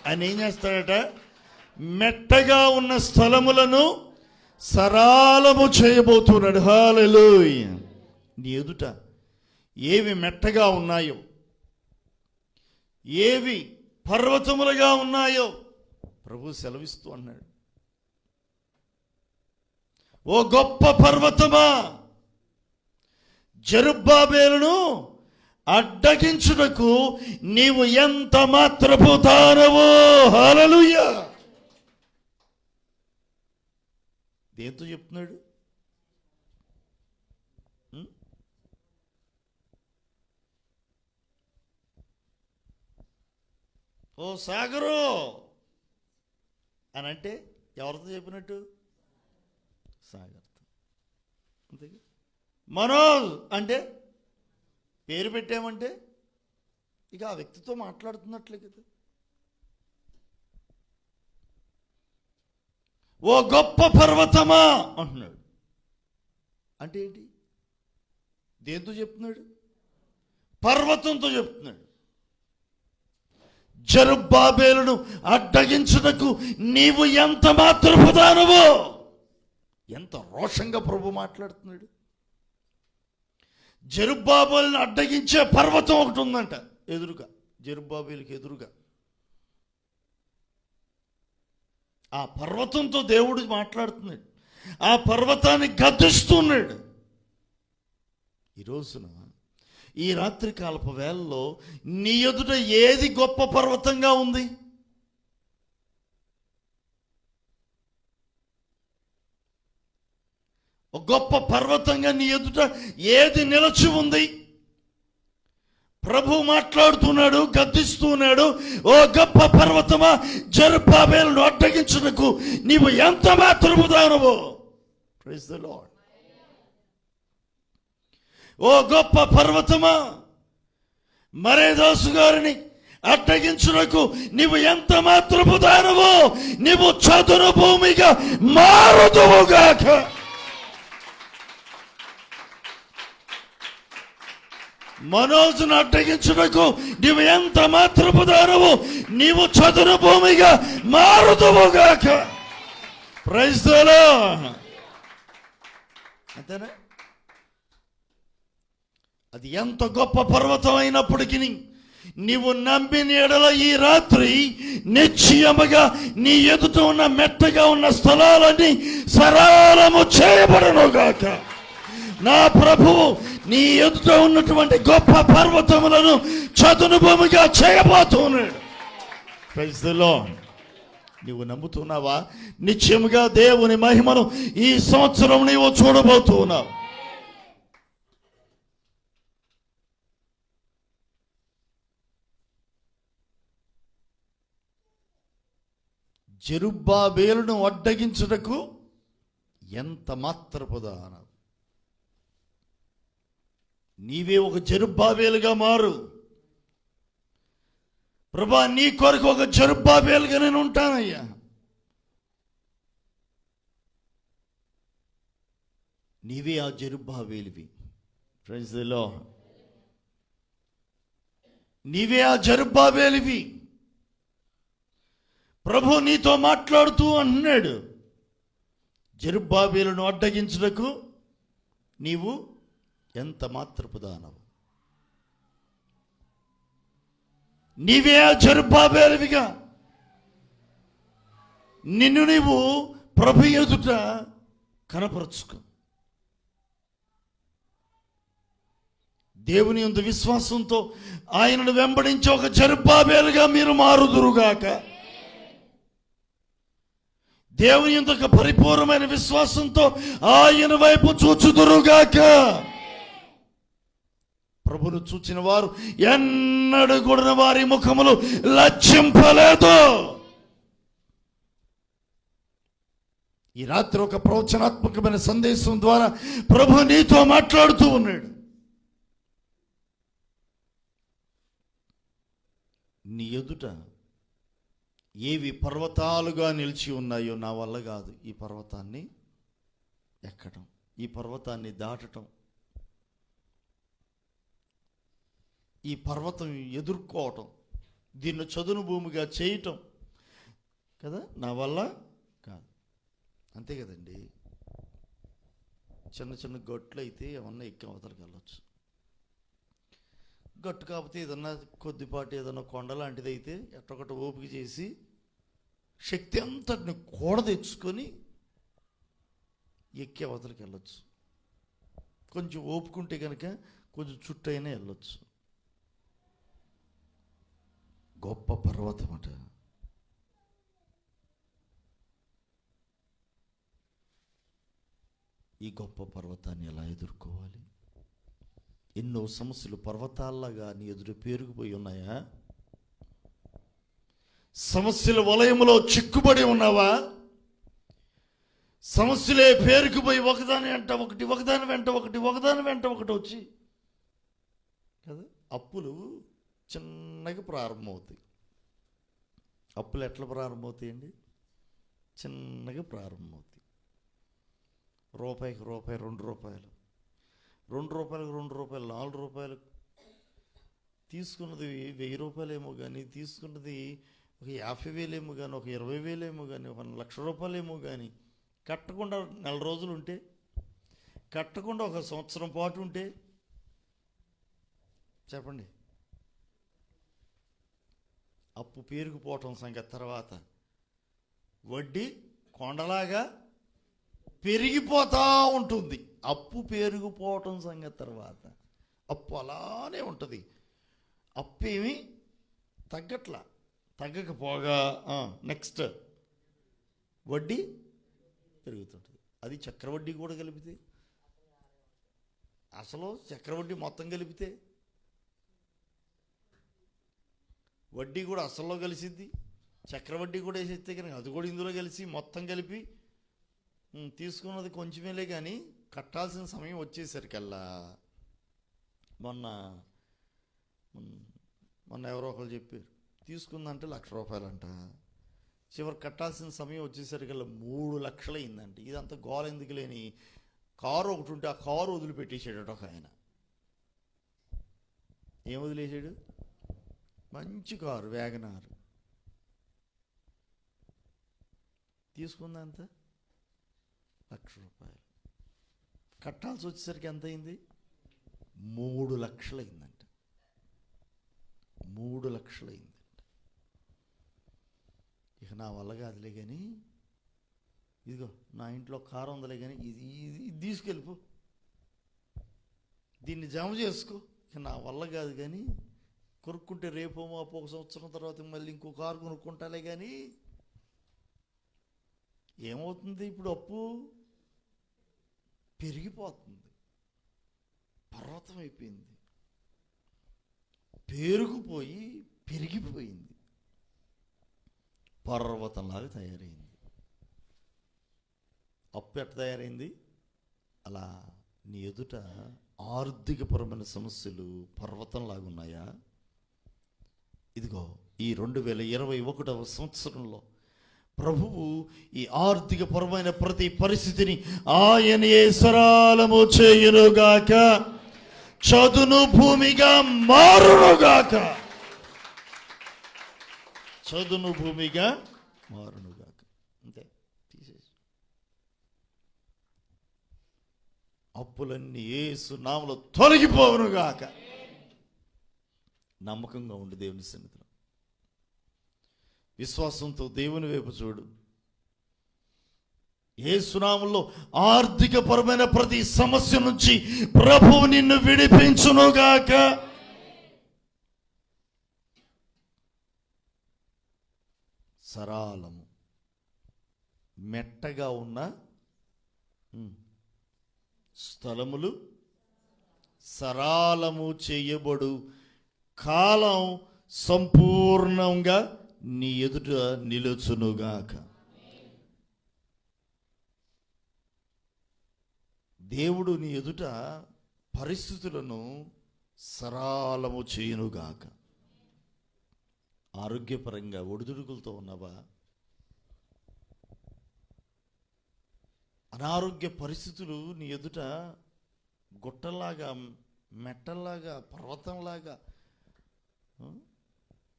ఆయన ఏం చేస్తాడట? మెట్టగా ఉన్న స్థలములను సరాలము చేయబోతున్నాడు. హల్లెలూయా. నీ ఎదుట ఏవి మెట్టగా ఉన్నాయో, ఏవి పర్వతములుగా ఉన్నాయో ప్రభు సెలవిస్తూ అన్నాడు. ఓ గొప్ప పర్వతమా, జెరుబ్బాబెలును అడ్డగించుటకు నీవు ఎంత మాత్రపు దానవో. హల్లెలూయా. దేంతో చెప్తున్నాడు? ఓ సాగరు అని అంటే ఎవరితో చెప్పినట్టు? సాగర్తో. అంతే. మనోజ్ అంటే పేరు పెట్టామంటే ఇక ఆ వ్యక్తితో మాట్లాడుతున్నట్లే కదా. ఓ గొప్ప పర్వతమా అంటున్నాడు. అంటే ఏంటి? దేంతో చెప్తున్నాడు? పర్వతంతో చెప్తున్నాడు. జెరుబ్బాబెలును అడ్డగించుటకు నీవు ఎంత మాత్రపు దానవో. ఎంత రోషంగా ప్రభు మాట్లాడుతున్నాడు. జెరుబ్బాబెలును అడ్డగించే పర్వతం ఒకటి ఉందంట ఎదురుగా, జెరుబ్బాబెలుకి ఎదురుగా. ఆ పర్వతంతో దేవుడు మాట్లాడుతున్నాడు. ఆ పర్వతాన్ని గద్దిస్తున్నాడు. ఈ రోజున, ఈ రాత్రి కాలపు వేళలో నీ ఎదుట ఏది గొప్ప పర్వతంగా ఉంది? ఒక గొప్ప పర్వతంగా నీ ఎదుట ఏది నిలచి ఉంది? ప్రభు మాట్లాడుతున్నాడు, గద్దిస్తున్నాడు. ఓ గొప్ప పర్వతమా, జెరుబ్బాబెలును అడ్డగించుటకు నీవు ఎంత మాత్రము దానవో. Praise the lord. ఓ గొప్ప పర్వతమా, మరేదాసు గారిని అడ్డగించుటకు నీవు ఎంత మాత్రము దానవో. నీవు చదును భూమిగా మారుదువుగాక. మనోజును అడ్డగించుటకు నీవు ఎంత మాత్రపు దానవు. నీవు చదును భూమిగా మారుదువుగాక. Praise the lord. అంతేనా? అది ఎంత గొప్ప పర్వతం అయినప్పటికీ నీవు నమ్మిన ఎడల ఈ రాత్రి నిశ్చయముగా నీ ఎదుట ఉన్న మెట్టగా ఉన్న స్థలాలన్నీ సరళము చేయబడునుగాక. నా ప్రభువు నీ ఎదుట ఉన్నటువంటి గొప్ప పర్వతములను చదును భూమిగా చేయబోతున్నాడు. Praise the Lord. నీవు నమ్ముతున్నావా? నిశ్చయముగా దేవుని మహిమను ఈ సంవత్సరం నీవు చూడబోతున్నావు. జెరుబ్బాబెలును అడ్డగించుటకు ఎంత మాత్రపు దానవు. నీవే ఒక జెరుబ్బాబెలుగా మారు. ప్రభా, నీ కొరకు ఒక జెరుబ్బాబెలుగా నేను ఉంటానయ్యా. నీవే ఆ జెరుబ్బాబెలువి. Praise the lord. నీవే ఆ జెరుబ్బాబెలువి. ప్రభు నీతో మాట్లాడుతూ అంటున్నాడు, జెరుబ్బాబెలును అడ్డగించుటకు నీవు ఎంత మాత్రపు దానవు. నీవే ఆ జెరుబ్బాబెలువిగా నిన్ను నీవు ప్రభు ఎదుట కనపరుచుకో. దేవుని యందు విశ్వాసంతో ఆయనను వెంబడించి ఒక జెరుబ్బాబెలుగా మీరు మారుదురుగాక. దేవుని యందు ఒక పరిపూర్ణమైన విశ్వాసంతో ఆయన వైపు చూచుదురుగాక. ప్రభును చూచిన వారు ఎన్నడూ కూడా వారి ముఖములు లజ్జింపలేదు. ఈ రాత్రి ఒక ప్రవచనాత్మకమైన సందేశం ద్వారా ప్రభు నీతో మాట్లాడుతూ ఉన్నాడు. నీ ఎదుట ఏవి పర్వతాలుగా నిలిచి ఉన్నాయో నా వల్ల కాదు ఈ పర్వతాన్ని ఎక్కడం, ఈ పర్వతాన్ని దాటడం. ఈ పర్వతం ఎదుర్కోవటం, దీన్ని చదును భూమిగా చేయటం కదా నా వల్ల కాదు. అంతే కదండి. చిన్న చిన్న గట్లు అయితే ఏమన్నా ఎక్కి అవతలకి వెళ్ళొచ్చు. గట్టు కాకపోతే ఏదన్నా కొద్దిపాటి ఏదన్నా కొండ లాంటిది అయితే ఎట్టొకటి ఓపిక చేసి శక్తి అంతటిని కూడ తెచ్చుకొని ఎక్కి అవతలకి వెళ్ళొచ్చు. కొంచెం ఓపుకుంటే కనుక కొంచెం చుట్టైనా వెళ్ళొచ్చు. గొప్ప పర్వతం అట. ఈ గొప్ప పర్వతాన్ని ఎలా ఎదుర్కోవాలి? ఎన్నో సమస్యలు పర్వతాల్లాగా నీ ఎదురు పేరుకుపోయి ఉన్నాయా? సమస్యల వలయంలో చిక్కుబడి ఉన్నావా? సమస్యలే పేరుకుపోయి ఒకదాని వెంట ఒకటి, ఒకదాని వెంట ఒకటి, ఒకదాని వెంట ఒకటి వచ్చి కదా. అప్పులు చిన్నగా ప్రారంభమవుతాయి. అప్పులు ఎట్లా ప్రారంభమవుతాయండి? చిన్నగా ప్రారంభమవుతాయి. రూపాయికి రూపాయి, 2 రూపాయలు, 2 రూపాయలకు 2 రూపాయలు, 4 రూపాయలు. తీసుకున్నది 1000 రూపాయలేమో కానీ, తీసుకున్నది ఒక 50,000 ఏమో కానీ, ఒక 20,000 ఏమో కానీ, ఒక 1,00,000 రూపాయలేమో కానీ, కట్టకుండా 4 రోజులు ఉంటే, కట్టకుండా 1 సంవత్సరం పాటు ఉంటే చెప్పండి, అప్పు పేరుకుపోవటం సంగతి తర్వాత వడ్డీ కొండలాగా పెరిగిపోతూ ఉంటుంది. అప్పు పెరిగిపోవటం సంగతి తర్వాత అప్పు అలానే ఉంటుంది. అప్పు ఏమి తగ్గకపోగా నెక్స్ట్ వడ్డీ పెరుగుతుంటుంది. అది చక్రవడ్డీ కూడా కలిపితే, అసలు చక్రవడ్డీ మొత్తం కలిపితే, వడ్డీ కూడా అసల్లో కలిసిద్ది, చక్రవడ్డీ కూడా వేసేస్తే కనుక అది కూడా ఇందులో కలిసి మొత్తం కలిపి తీసుకున్నది కొంచెమేలే కానీ కట్టాల్సిన సమయం వచ్చేసరికల్లా మొన్న ఎవరో ఒకరు చెప్పారు, తీసుకుందంటే 1,00,000 రూపాయలంట, చివరి కట్టాల్సిన సమయం వచ్చేసరికల్లా 3 లక్షలు అయిందంట. ఇదంతా గోల ఎందుకు లేని కారు ఒకటి ఉంటే ఆ కారు వదిలిపెట్టేసాడట ఒక ఆయన. ఏం వదిలేసాడు? మంచి కారు, వ్యాగనార్. తీసుకుందంత 1,00,000 రూపాయలు. కట్టాల్సి వచ్చేసరికి ఎంత అయింది? 3 లక్షలు అయిందంట. 3 లక్షలు అయిందంట. ఇక నా వల్ల కాదులే కానీ, ఇదిగో నా ఇంట్లో కారు ఉందలే కానీ ఇది తీసుకెళ్ళిపో, దీన్ని జమ చేసుకో, ఇక నా వల్ల కాదు కానీ, కొనుక్కుంటే రేపో మాపో 1 సంవత్సరం తర్వాత మళ్ళీ ఇంకో కారు కొనుక్కుంటాలే కానీ. ఏమవుతుంది? ఇప్పుడు అప్పు పెరిగిపోతుంది, పర్వతం అయిపోయింది, పేరుకుపోయి పెరిగిపోయింది, పర్వతంలాగా తయారైంది. అప్పు ఎట్లా తయారైంది? అలా నీ ఎదుట ఆర్థికపరమైన సమస్యలు పర్వతంలాగా ఉన్నాయా? ఇదిగో ఈ 2021వ సంవత్సరంలో ప్రభువు ఈ ఆర్థికపరమైన ప్రతి పరిస్థితిని ఆయనే సరళము చేయునుగాక, చదును భూమిగా మారునుగాక, చదును భూమిగా మారునుగాక. అంతే, తీసేసి అప్పులన్నీ యేసు నామములో తొలగిపోవునుగాక. నమ్మకంగా ఉండి దేవుని సన్నిధిలో విశ్వాసంతో దేవుని వైపు చూడు. యేసు నామములో ఆర్థికపరమైన ప్రతి సమస్య నుంచి ప్రభువు నిన్ను విడిపించునుగాక. సరళము మెట్టగా ఉన్న స్థలములు సరళము చేయబడు కాలం సంపూర్ణంగా నీ ఎదుట నిలుచునుగాక. దేవుడు నీ ఎదుట పరిస్థితులను సరళము చేయునుగాక. ఆరోగ్యపరంగా ఒడిదుడుకులతో ఉన్నావా? అనారోగ్య పరిస్థితులు నీ ఎదుట గుట్టల్లాగా, మెట్టల్లాగా, పర్వతంలాగా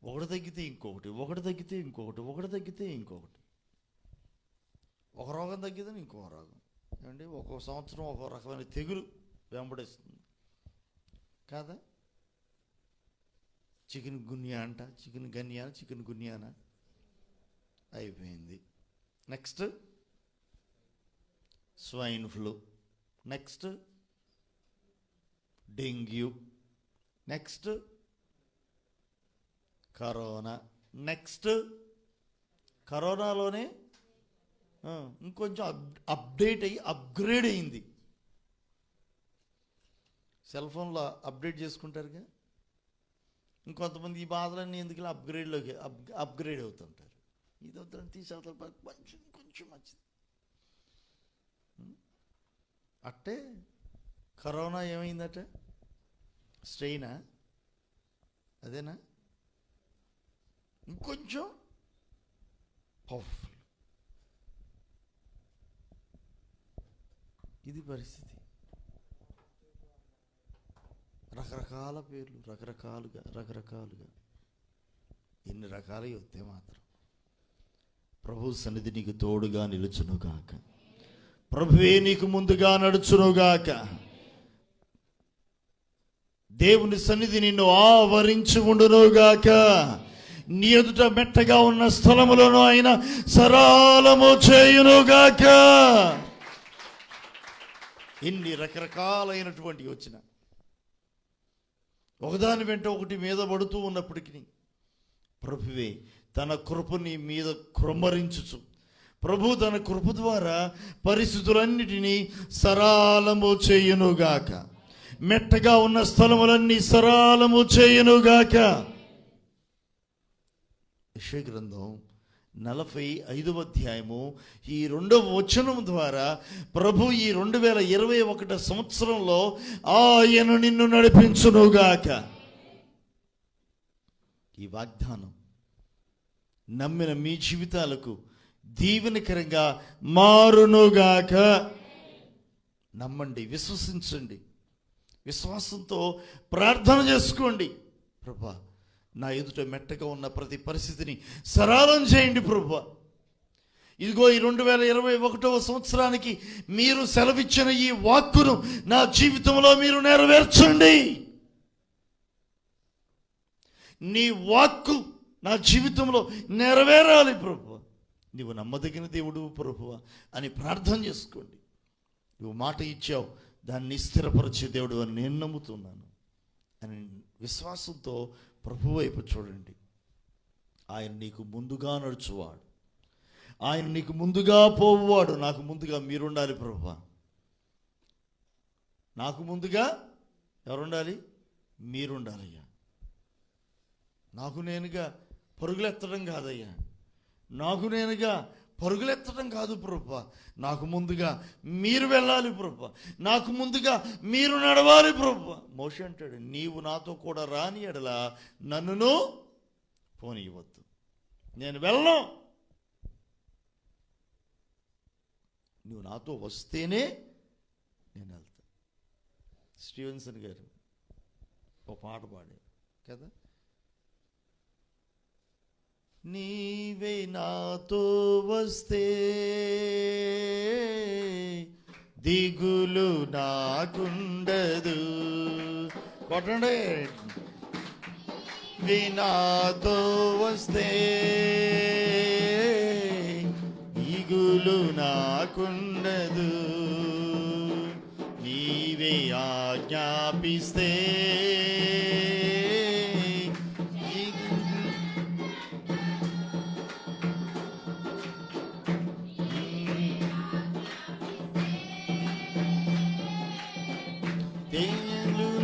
ఒకటి తగ్గితే ఇంకొకటి, ఒకటి తగ్గితే ఇంకొకటి, ఒకటి తగ్గితే ఇంకొకటి. ఒక రోగం తగ్గితే ఇంకొక రోగం. ఏమండి, ఒక్కొక్క సంవత్సరం ఒక రకమైన తెగులు వెంబడిస్తుంది కాదా? చికెన్ గున్యా అంట, చికెన్ గున్యానా అయిపోయింది. Next swine flu, next dengue, next corona, next కరోనాలోనే ఇంకొంచెం అప్డేట్ అయ్యి అప్గ్రేడ్ అయింది. సెల్ ఫోన్లో అప్డేట్ చేసుకుంటారుగా. ఇంకొంతమంది ఈ బాధలన్నీ ఎందుకు అప్గ్రేడ్ అవుతుంటారు. ఇది అవుతారని తీసేస్తారు, కొంచెం మంచిది. అట్టే కరోనా ఏమైందట, స్ట్రెయినా అదేనా, ఇంకొంచెం పవర్ఫుల్. ఇది పరిస్థితి. రకరకాల పేర్లు, రకరకాలుగా ఎన్ని రకాలు వస్తే మాత్రం ప్రభు సన్నిధి నీకు తోడుగా నిలుచునుగాక. ప్రభువే నీకు ముందుగా నడుచునుగాక. దేవుని సన్నిధి నిన్ను ఆవరించి ఉండునుగాక. నీ ఎదుట మెట్టగా ఉన్న స్థలములను ఆయన సరళము చేయునుగాక. ఎన్ని రకరకాలైనటువంటి వచ్చిన ఒకదాని వెంట ఒకటి మీద పడుతూ ఉన్నప్పటికీ ప్రభువే తన కృపని మీద కృమ్మరించుచు, ప్రభు తన కృప ద్వారా పరిస్థితులన్నిటినీ సరళము చేయునుగాక. మెట్టగా ఉన్న స్థలములన్నీ సరళము చేయునుగాక. యెషయా గ్రంథం 45వ అధ్యాయము ఈ 2వ వచనం ద్వారా ప్రభు ఈ 2021 సంవత్సరంలో ఆయన నిన్ను నడిపించునుగాక. ఈ వాగ్దానం నమ్మిన మీ జీవితాలకు దీవెనకరంగా మారునుగాక. నమ్మండి, విశ్వసించండి, విశ్వాసంతో ప్రార్థన చేసుకోండి. ప్రభువా, నా ఎదుట మెట్టగా ఉన్న ప్రతి పరిస్థితిని సరళం చేయండి ప్రభువా. ఇదిగో ఈ 2021వ సంవత్సరానికి మీరు సెలవిచ్చిన ఈ వాక్కును నా జీవితంలో మీరు నెరవేర్చండి. నీ వాక్కు నా జీవితంలో నెరవేరాలి ప్రభువా. నీవు నమ్మదగిన దేవుడు ప్రభువా అని ప్రార్థన చేసుకోండి. నువ్వు మాట ఇచ్చావు, దాన్ని స్థిరపరిచే దేవుడు అని నేను నమ్ముతున్నాను అని విశ్వాసంతో ప్రభు వైపు చూడండి. ఆయన నీకు ముందుగా నడుచువాడు, ఆయన నీకు ముందుగా పోవువాడు. నాకు ముందుగా మీరుండాలి ప్రభువా. నాకు ముందుగా ఎవరుండాలి? మీరుండాలయ్యా. నాకు నేనుగా పరుగులెత్తడం కాదయ్యా, నాకు నేనుగా పరుగులెత్తడం కాదు ప్రభువా. నాకు ముందుగా మీరు వెళ్ళాలి ప్రభువా, నాకు ముందుగా మీరు నడవాలి ప్రభువా. మోషే అంటాడు, నీవు నాతో కూడా రాని ఎడల నన్నును పోనీయవద్దు, నేను వెళ్ళను. నువ్వు నాతో వస్తేనే నేను వెళ్తాను. స్టీవెన్సన్ గారు ఒక పాట పాడారు కదా, నీవే నాతో వస్తే దిగులు నాకుండదు. కొట్టండి. నాతో వస్తే దిగులు నాకుండదు, నీవే ఆజ్ఞాపిస్తే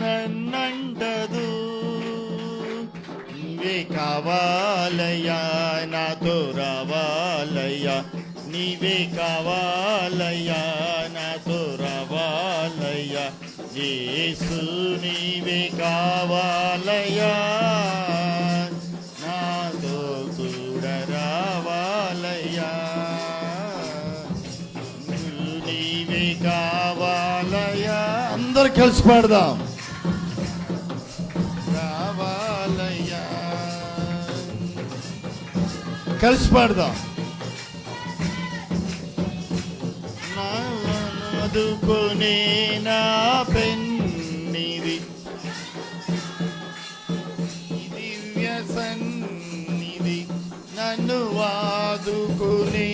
నన్నంటదు. నీవే కావాలయ్యా, నాతో రావాలయ్యా, నీవే కావాలయ్యా, నాతో రావాలయ్యా, యేసు నీవే కావాలయ్యా, నాతో కూడా రావాలయ్యా, నీవే కావాలయ్యా. అందరు కలిసి పాడదాం. రావాలయ్యా, కలిసి పాడదాం. ఆదుకునే నా పెన్నిది దివ్య సన్నిధి, నన్ను ఆదుకునే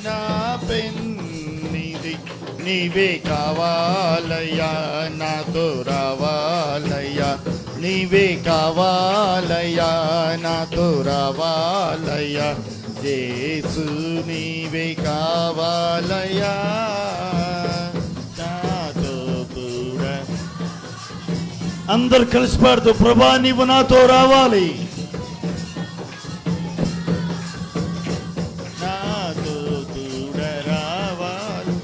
నా పెన్నిది, నీవే కావాలయ్యా, నాతో రావాలయ్యా, నీవే కావాలయ్యా, నాతో రావాలయ్యా, యేసు నీవే కావాలయ్యా, నాతో కూడా. అందరు కలిసి పాడుతూ, ప్రభా నీవు నాతో రావాలి, నాతో కూడా రావాలి.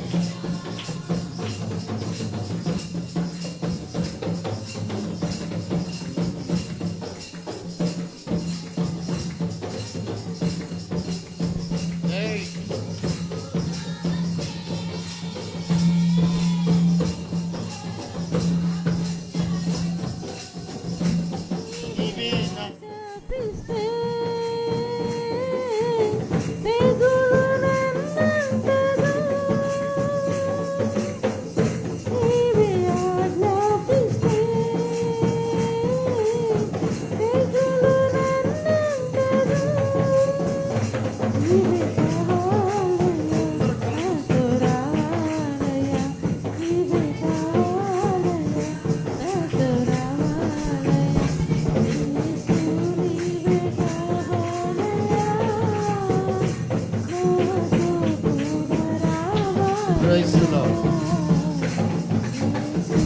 Praise the Lord.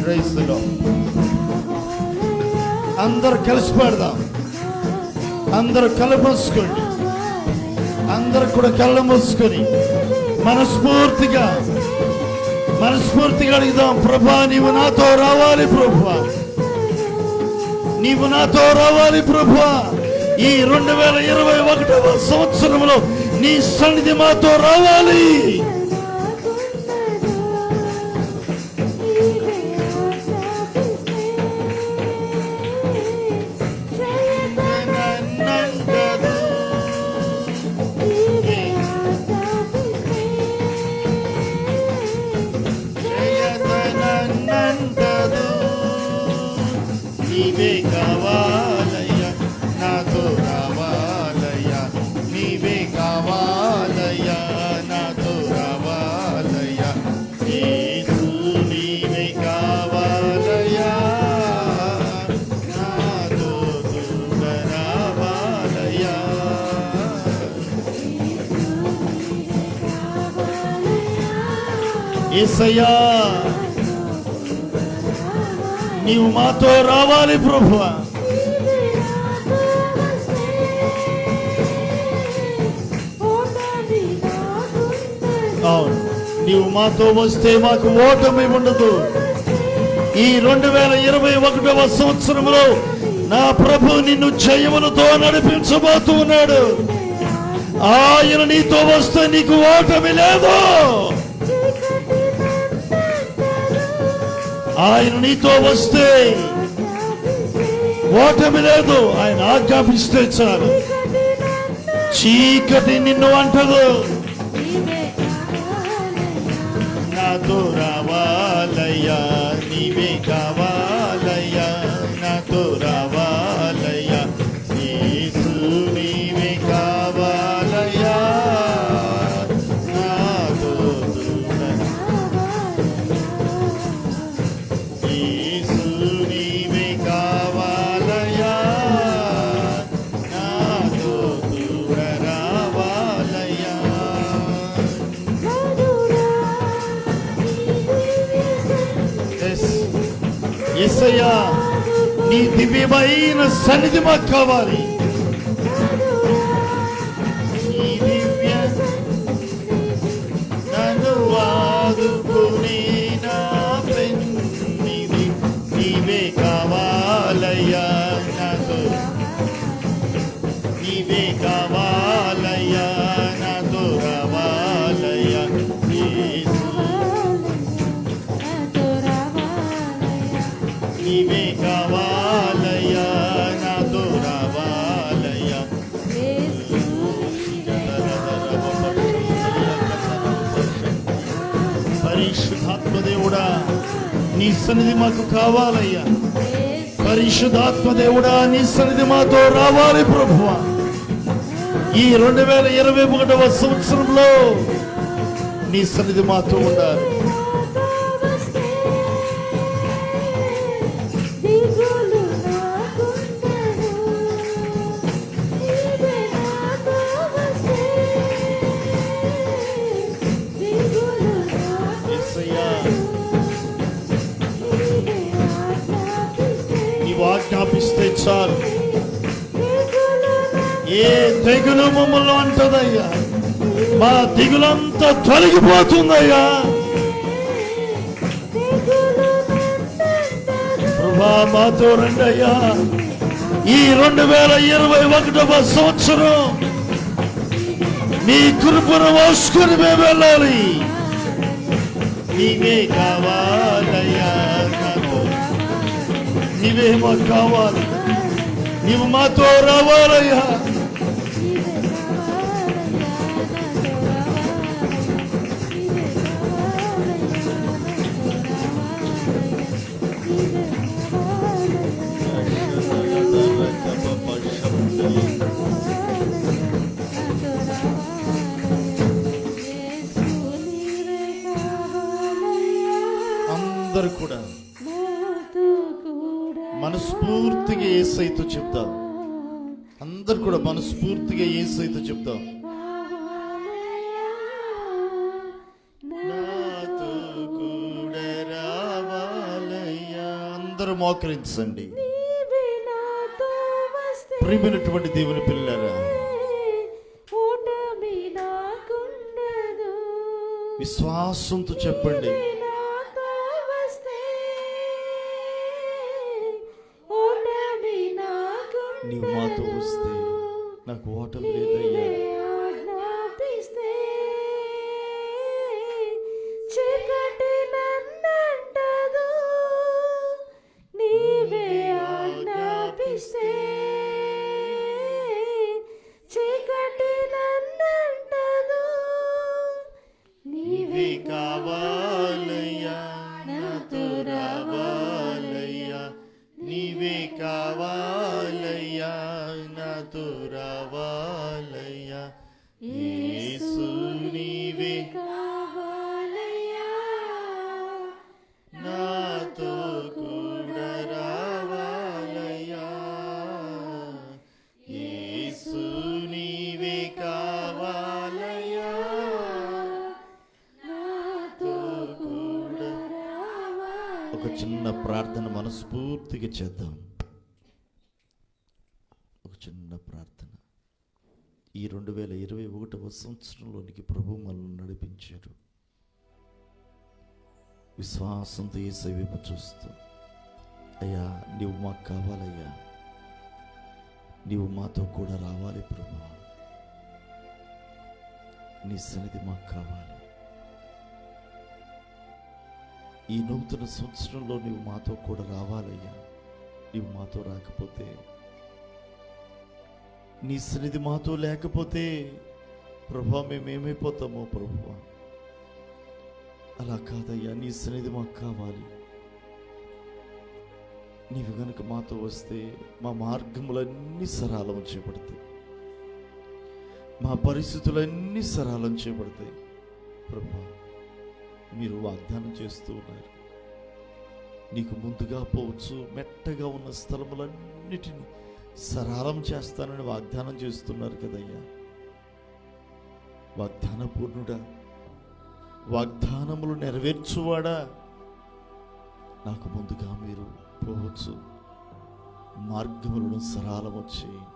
Praise the Lord. అందరు కలిసి పాడదాం. అందరు కళ్ళు మూసుకోండి. అందరు కూడా కళ్ళు మూసుకొని మనస్ఫూర్తిగా అడుగుదాం, ప్రభా నీవు నాతో రావాలి ప్రభువా, నీవు నాతో రావాలి ప్రభువా. ఈ 2021వ సంవత్సరంలో నీ సన్నిధి మాతో రావాలి. నీవే కావాలయ్యా, నాతో రావాలయ్యా, నీవే కావాలయ్యా, నాతో రావాలయ్యా, యేసు నీవే కావాలయ్యా, నాతో కూడా రావాలయ్యా. యేసయ్యా నీవు మాతో రావాలి ప్రభువా. అవును, నీవు మాతో వస్తే మాకు ఓటమి ఉండదు. ఈ 2021వ సంవత్సరంలో నా ప్రభు నిన్ను జయములతో నడిపించబోతూ ఉన్నాడు. ఆయన నీతో వస్తే నీకు ఓటమి లేదు. ఆయన నీతో వస్తే ఓటమి లేదు. ఆయన ఆజ్ఞాపిస్తే చాలు, చీకటి నిన్ను అంటదు. నాతో రావాలయ్యా, నీవే కావాలయ్యా, నాతో రావాలయ్యా, యేసు నీవే కావాలయ్యా, నాతో యేసు నీవే కావాలయ్యా, నాతో కూడా రావాలయ్యా. యేసయ్యా నీ దివ్యమైన సన్నిధి మాకు కావాలి. నీ దివ్య నన్ను ఆదుకునే నా పెన్నిది, నీవే కావాలయ్యా, నాతో నీవే కావాలయ్యా, నాతో రావాలయ్యా, యేసు నీవే కావాలయ్యా, నాతో రావాలయ్యా, నీ సన్నిధి మాకు కావాలయ్యా. పరిశుద్ధాత్మ దేవుడా, నీ సన్నిధి మాతో రావాలి ప్రభువా. ఈ 2021వ సంవత్సరంలో నీ సన్నిధి మాతో ఉండాలి. ఆజ్ఞాపిస్తే చాలు, ఏ తెగులు మమ్మల్ని అంటదయ్యా, మా దిగులంతా తొలగిపోతుందయ్యా. ప్రభా మాతో రండయ్యా. ఈ 2021వ సంవత్సరం నీ కృపను మోసుకొని మేము వెళ్ళాలి. నీవే కావాలయ్యా, నీవే మాకు కావాలి. నీవు మాతో రావాలయ్యా. అందరూ కూడా మనస్ఫూర్తిగా యేసయ్యతో చెప్తాం. అందరు కూడా మనస్ఫూర్తిగా యేసయ్యతో చెప్తాం. నాతో కూడా రావాలయ్యా. అందరూ మోకరించండి. ప్రియమైనటువంటి దేవుని పిల్లలారా, విశ్వాసంతో చెప్పండి, నీవు మాతో వస్తే నాకు ఓటమి లేదయ్యా. నీవే కావాలయ్యా, నాతో రావాలయ్యా. నీవే కావాలయ్యా, నాతో రావాలయ్యా. యేసు నీవే కావాలయ్యా, నాతో కూడా రావాలయ్యా. యేసు నీవే కావాలయ్యా, నాతో కూడా రావాలయ్యా. ఒక చిన్న ప్రార్థన మనస్ఫూర్తిగా చేద్దాం. ఒక చిన్న ప్రార్థన. ఈ 2021వ సంవత్సరంలోనికి ప్రభు మనల్ని నడిపించారు. విశ్వాసంతో యేసయ్య వైపు చూస్తూ, అయ్యా నీవు మాకు కావాలయ్యా, నీవు మాతో కూడా రావాలి ప్రభు. నీ సన్నిధి మాకు కావాలి. ఈ నూతన సంవత్సరంలో నీవు మాతో కూడా రావాలయ్యా. నీవు మాతో రాకపోతే, నీ సన్నిధి మాతో లేకపోతే ప్రభా మేమేమైపోతామో ప్రభువా. అలా కాదయ్యా, నీ సన్నిధి మాకు కావాలి. నీవు గనుక మాతో వస్తే మా మార్గములన్నీ సరళం చేయబడతాయి, మా పరిస్థితులన్నీ సరళం చేయబడతాయి. ప్రభా మీరు వాగ్దానం చేస్తూ ఉన్నారు, నీకు ముందుగా పోవచ్చు, మెట్టగా ఉన్న స్థలములన్నిటినీ సరళం చేస్తానని వాగ్దానం చేస్తున్నారు కదయ్యా. వాగ్దాన పూర్ణుడా, వాగ్దానములు నెరవేర్చువాడా, నాకు ముందుగా మీరు పోవచ్చు, మార్గములను సరళము చేయండి.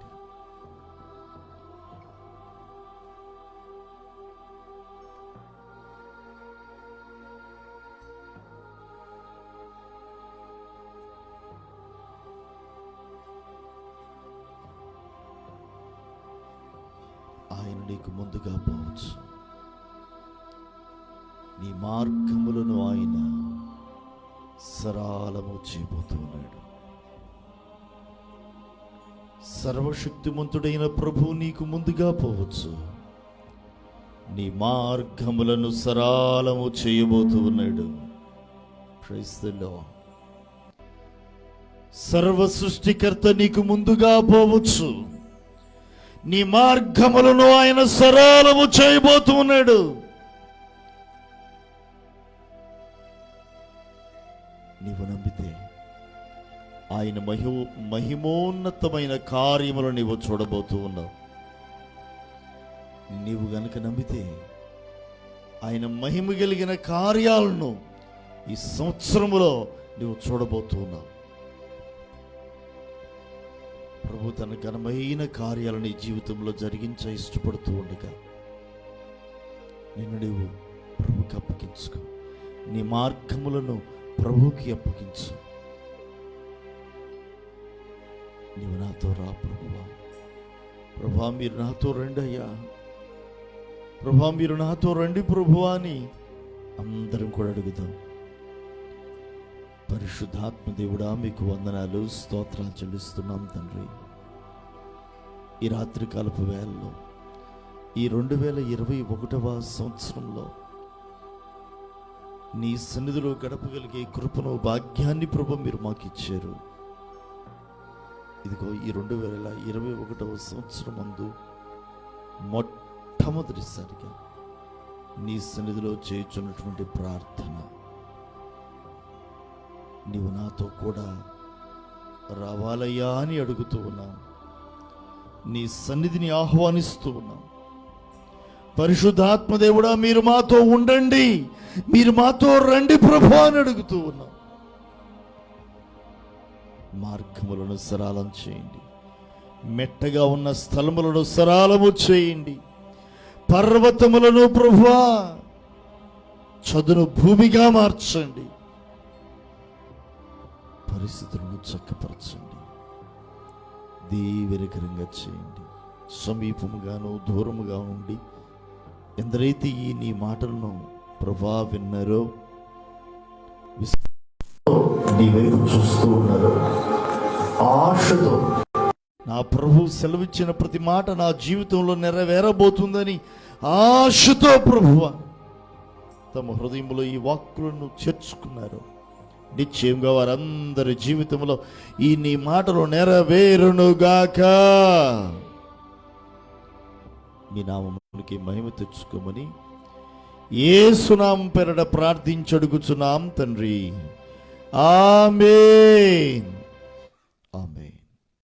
ఆయన నీకు ముందుగా పోవచ్చు, నీ మార్గములను ఆయన సరళము చేయబోతున్నాడు. సర్వశక్తిమంతుడైన ప్రభువు నీకు ముందుగా పోవచ్చు, నీ మార్గములను సరళము చేయబోతున్నాడు. క్రైస్తవులో సర్వ సృష్టికర్త నీకు ముందుగా పోవచ్చు. నీ మార్గములను ఆయన సరళము చేయబోతున్నాడు. నీవు నమ్మితే ఆయన మహిమోన్నతమైన కార్యములు నీవు చూడబోతూ ఉన్నావు. నీవు గనుక నమ్మితే ఆయన మహిమ కలిగిన కార్యాలను ఈ సంవత్సరములో నీవు చూడబోతూ ఉన్నావు. ప్రభు తన ఘనమైన కార్యాలను నీ జీవితంలో జరిగించ ఇష్టపడుతూ ఉండగా నిన్ను నీవు ప్రభుకి అప్పగించుకో. నీ మార్గములను ప్రభుకి అప్పగించు. నీవు నాతో రా ప్రభువా, ప్రభా మీరు నాతో రండి అయ్యా, ప్రభా మీరు నాతో రండి ప్రభువా అని అందరం కూడా అడుగుదాం. పరిశుద్ధాత్మ దేవుడా మీకు వందనాలు, స్తోత్రాలు చెల్లిస్తున్నాం తండ్రి. ఈ రాత్రి కాలపు వేళలో ఈ 2021వ సంవత్సరంలో నీ సన్నిధిలో గడపగలిగే కృపను, భాగ్యాన్ని ప్రభు మీరు మాకు ఇచ్చారు. ఇదిగో ఈ 2021వ సంవత్సరం ముందు మొట్టమొదటిసారిగా నీ సన్నిధిలో చేయుచున్నటువంటి ప్రార్థన, నీవు నాతో కూడా రావాలయ్యా అని అడుగుతూ ఉన్నాం. నీ సన్నిధిని ఆహ్వానిస్తూ ఉన్నాం. పరిశుద్ధాత్మ దేవుడా మీరు మాతో ఉండండి, మీరు మాతో రండి ప్రభు అని అడుగుతూ ఉన్నాం. మార్గములను సరళం చేయండి, మెట్టగా ఉన్న స్థలములను సరళము చేయండి, పర్వతములను ప్రభువా చదును భూమిగా మార్చండి, పరిస్థితులను చక్కపరచండి, దీవెనకరంగా చేయండి. సమీపముగాను దూరముగా ఉండి ఎందరైతే ఈ నీ మాటలను ప్రభా విన్నారో, నీ వైపు చూస్తూ ఉన్నారో, ఆశతో నా ప్రభు సెలవిచ్చిన ప్రతి మాట నా జీవితంలో నెరవేరబోతుందని ఆశతో ప్రభువ తమ హృదయంలో ఈ వాక్కులను చేర్చుకున్నారు. నిశ్చయంగా వారందరి జీవితంలో ఈ నీ మాటలు నెరవేరునుగాక. మీ నామమునికి మహిమ తెచ్చుకోమని యేసు నామమున ప్రార్థించి అడుగుచున్నాం తండ్రి. ఆమేన్.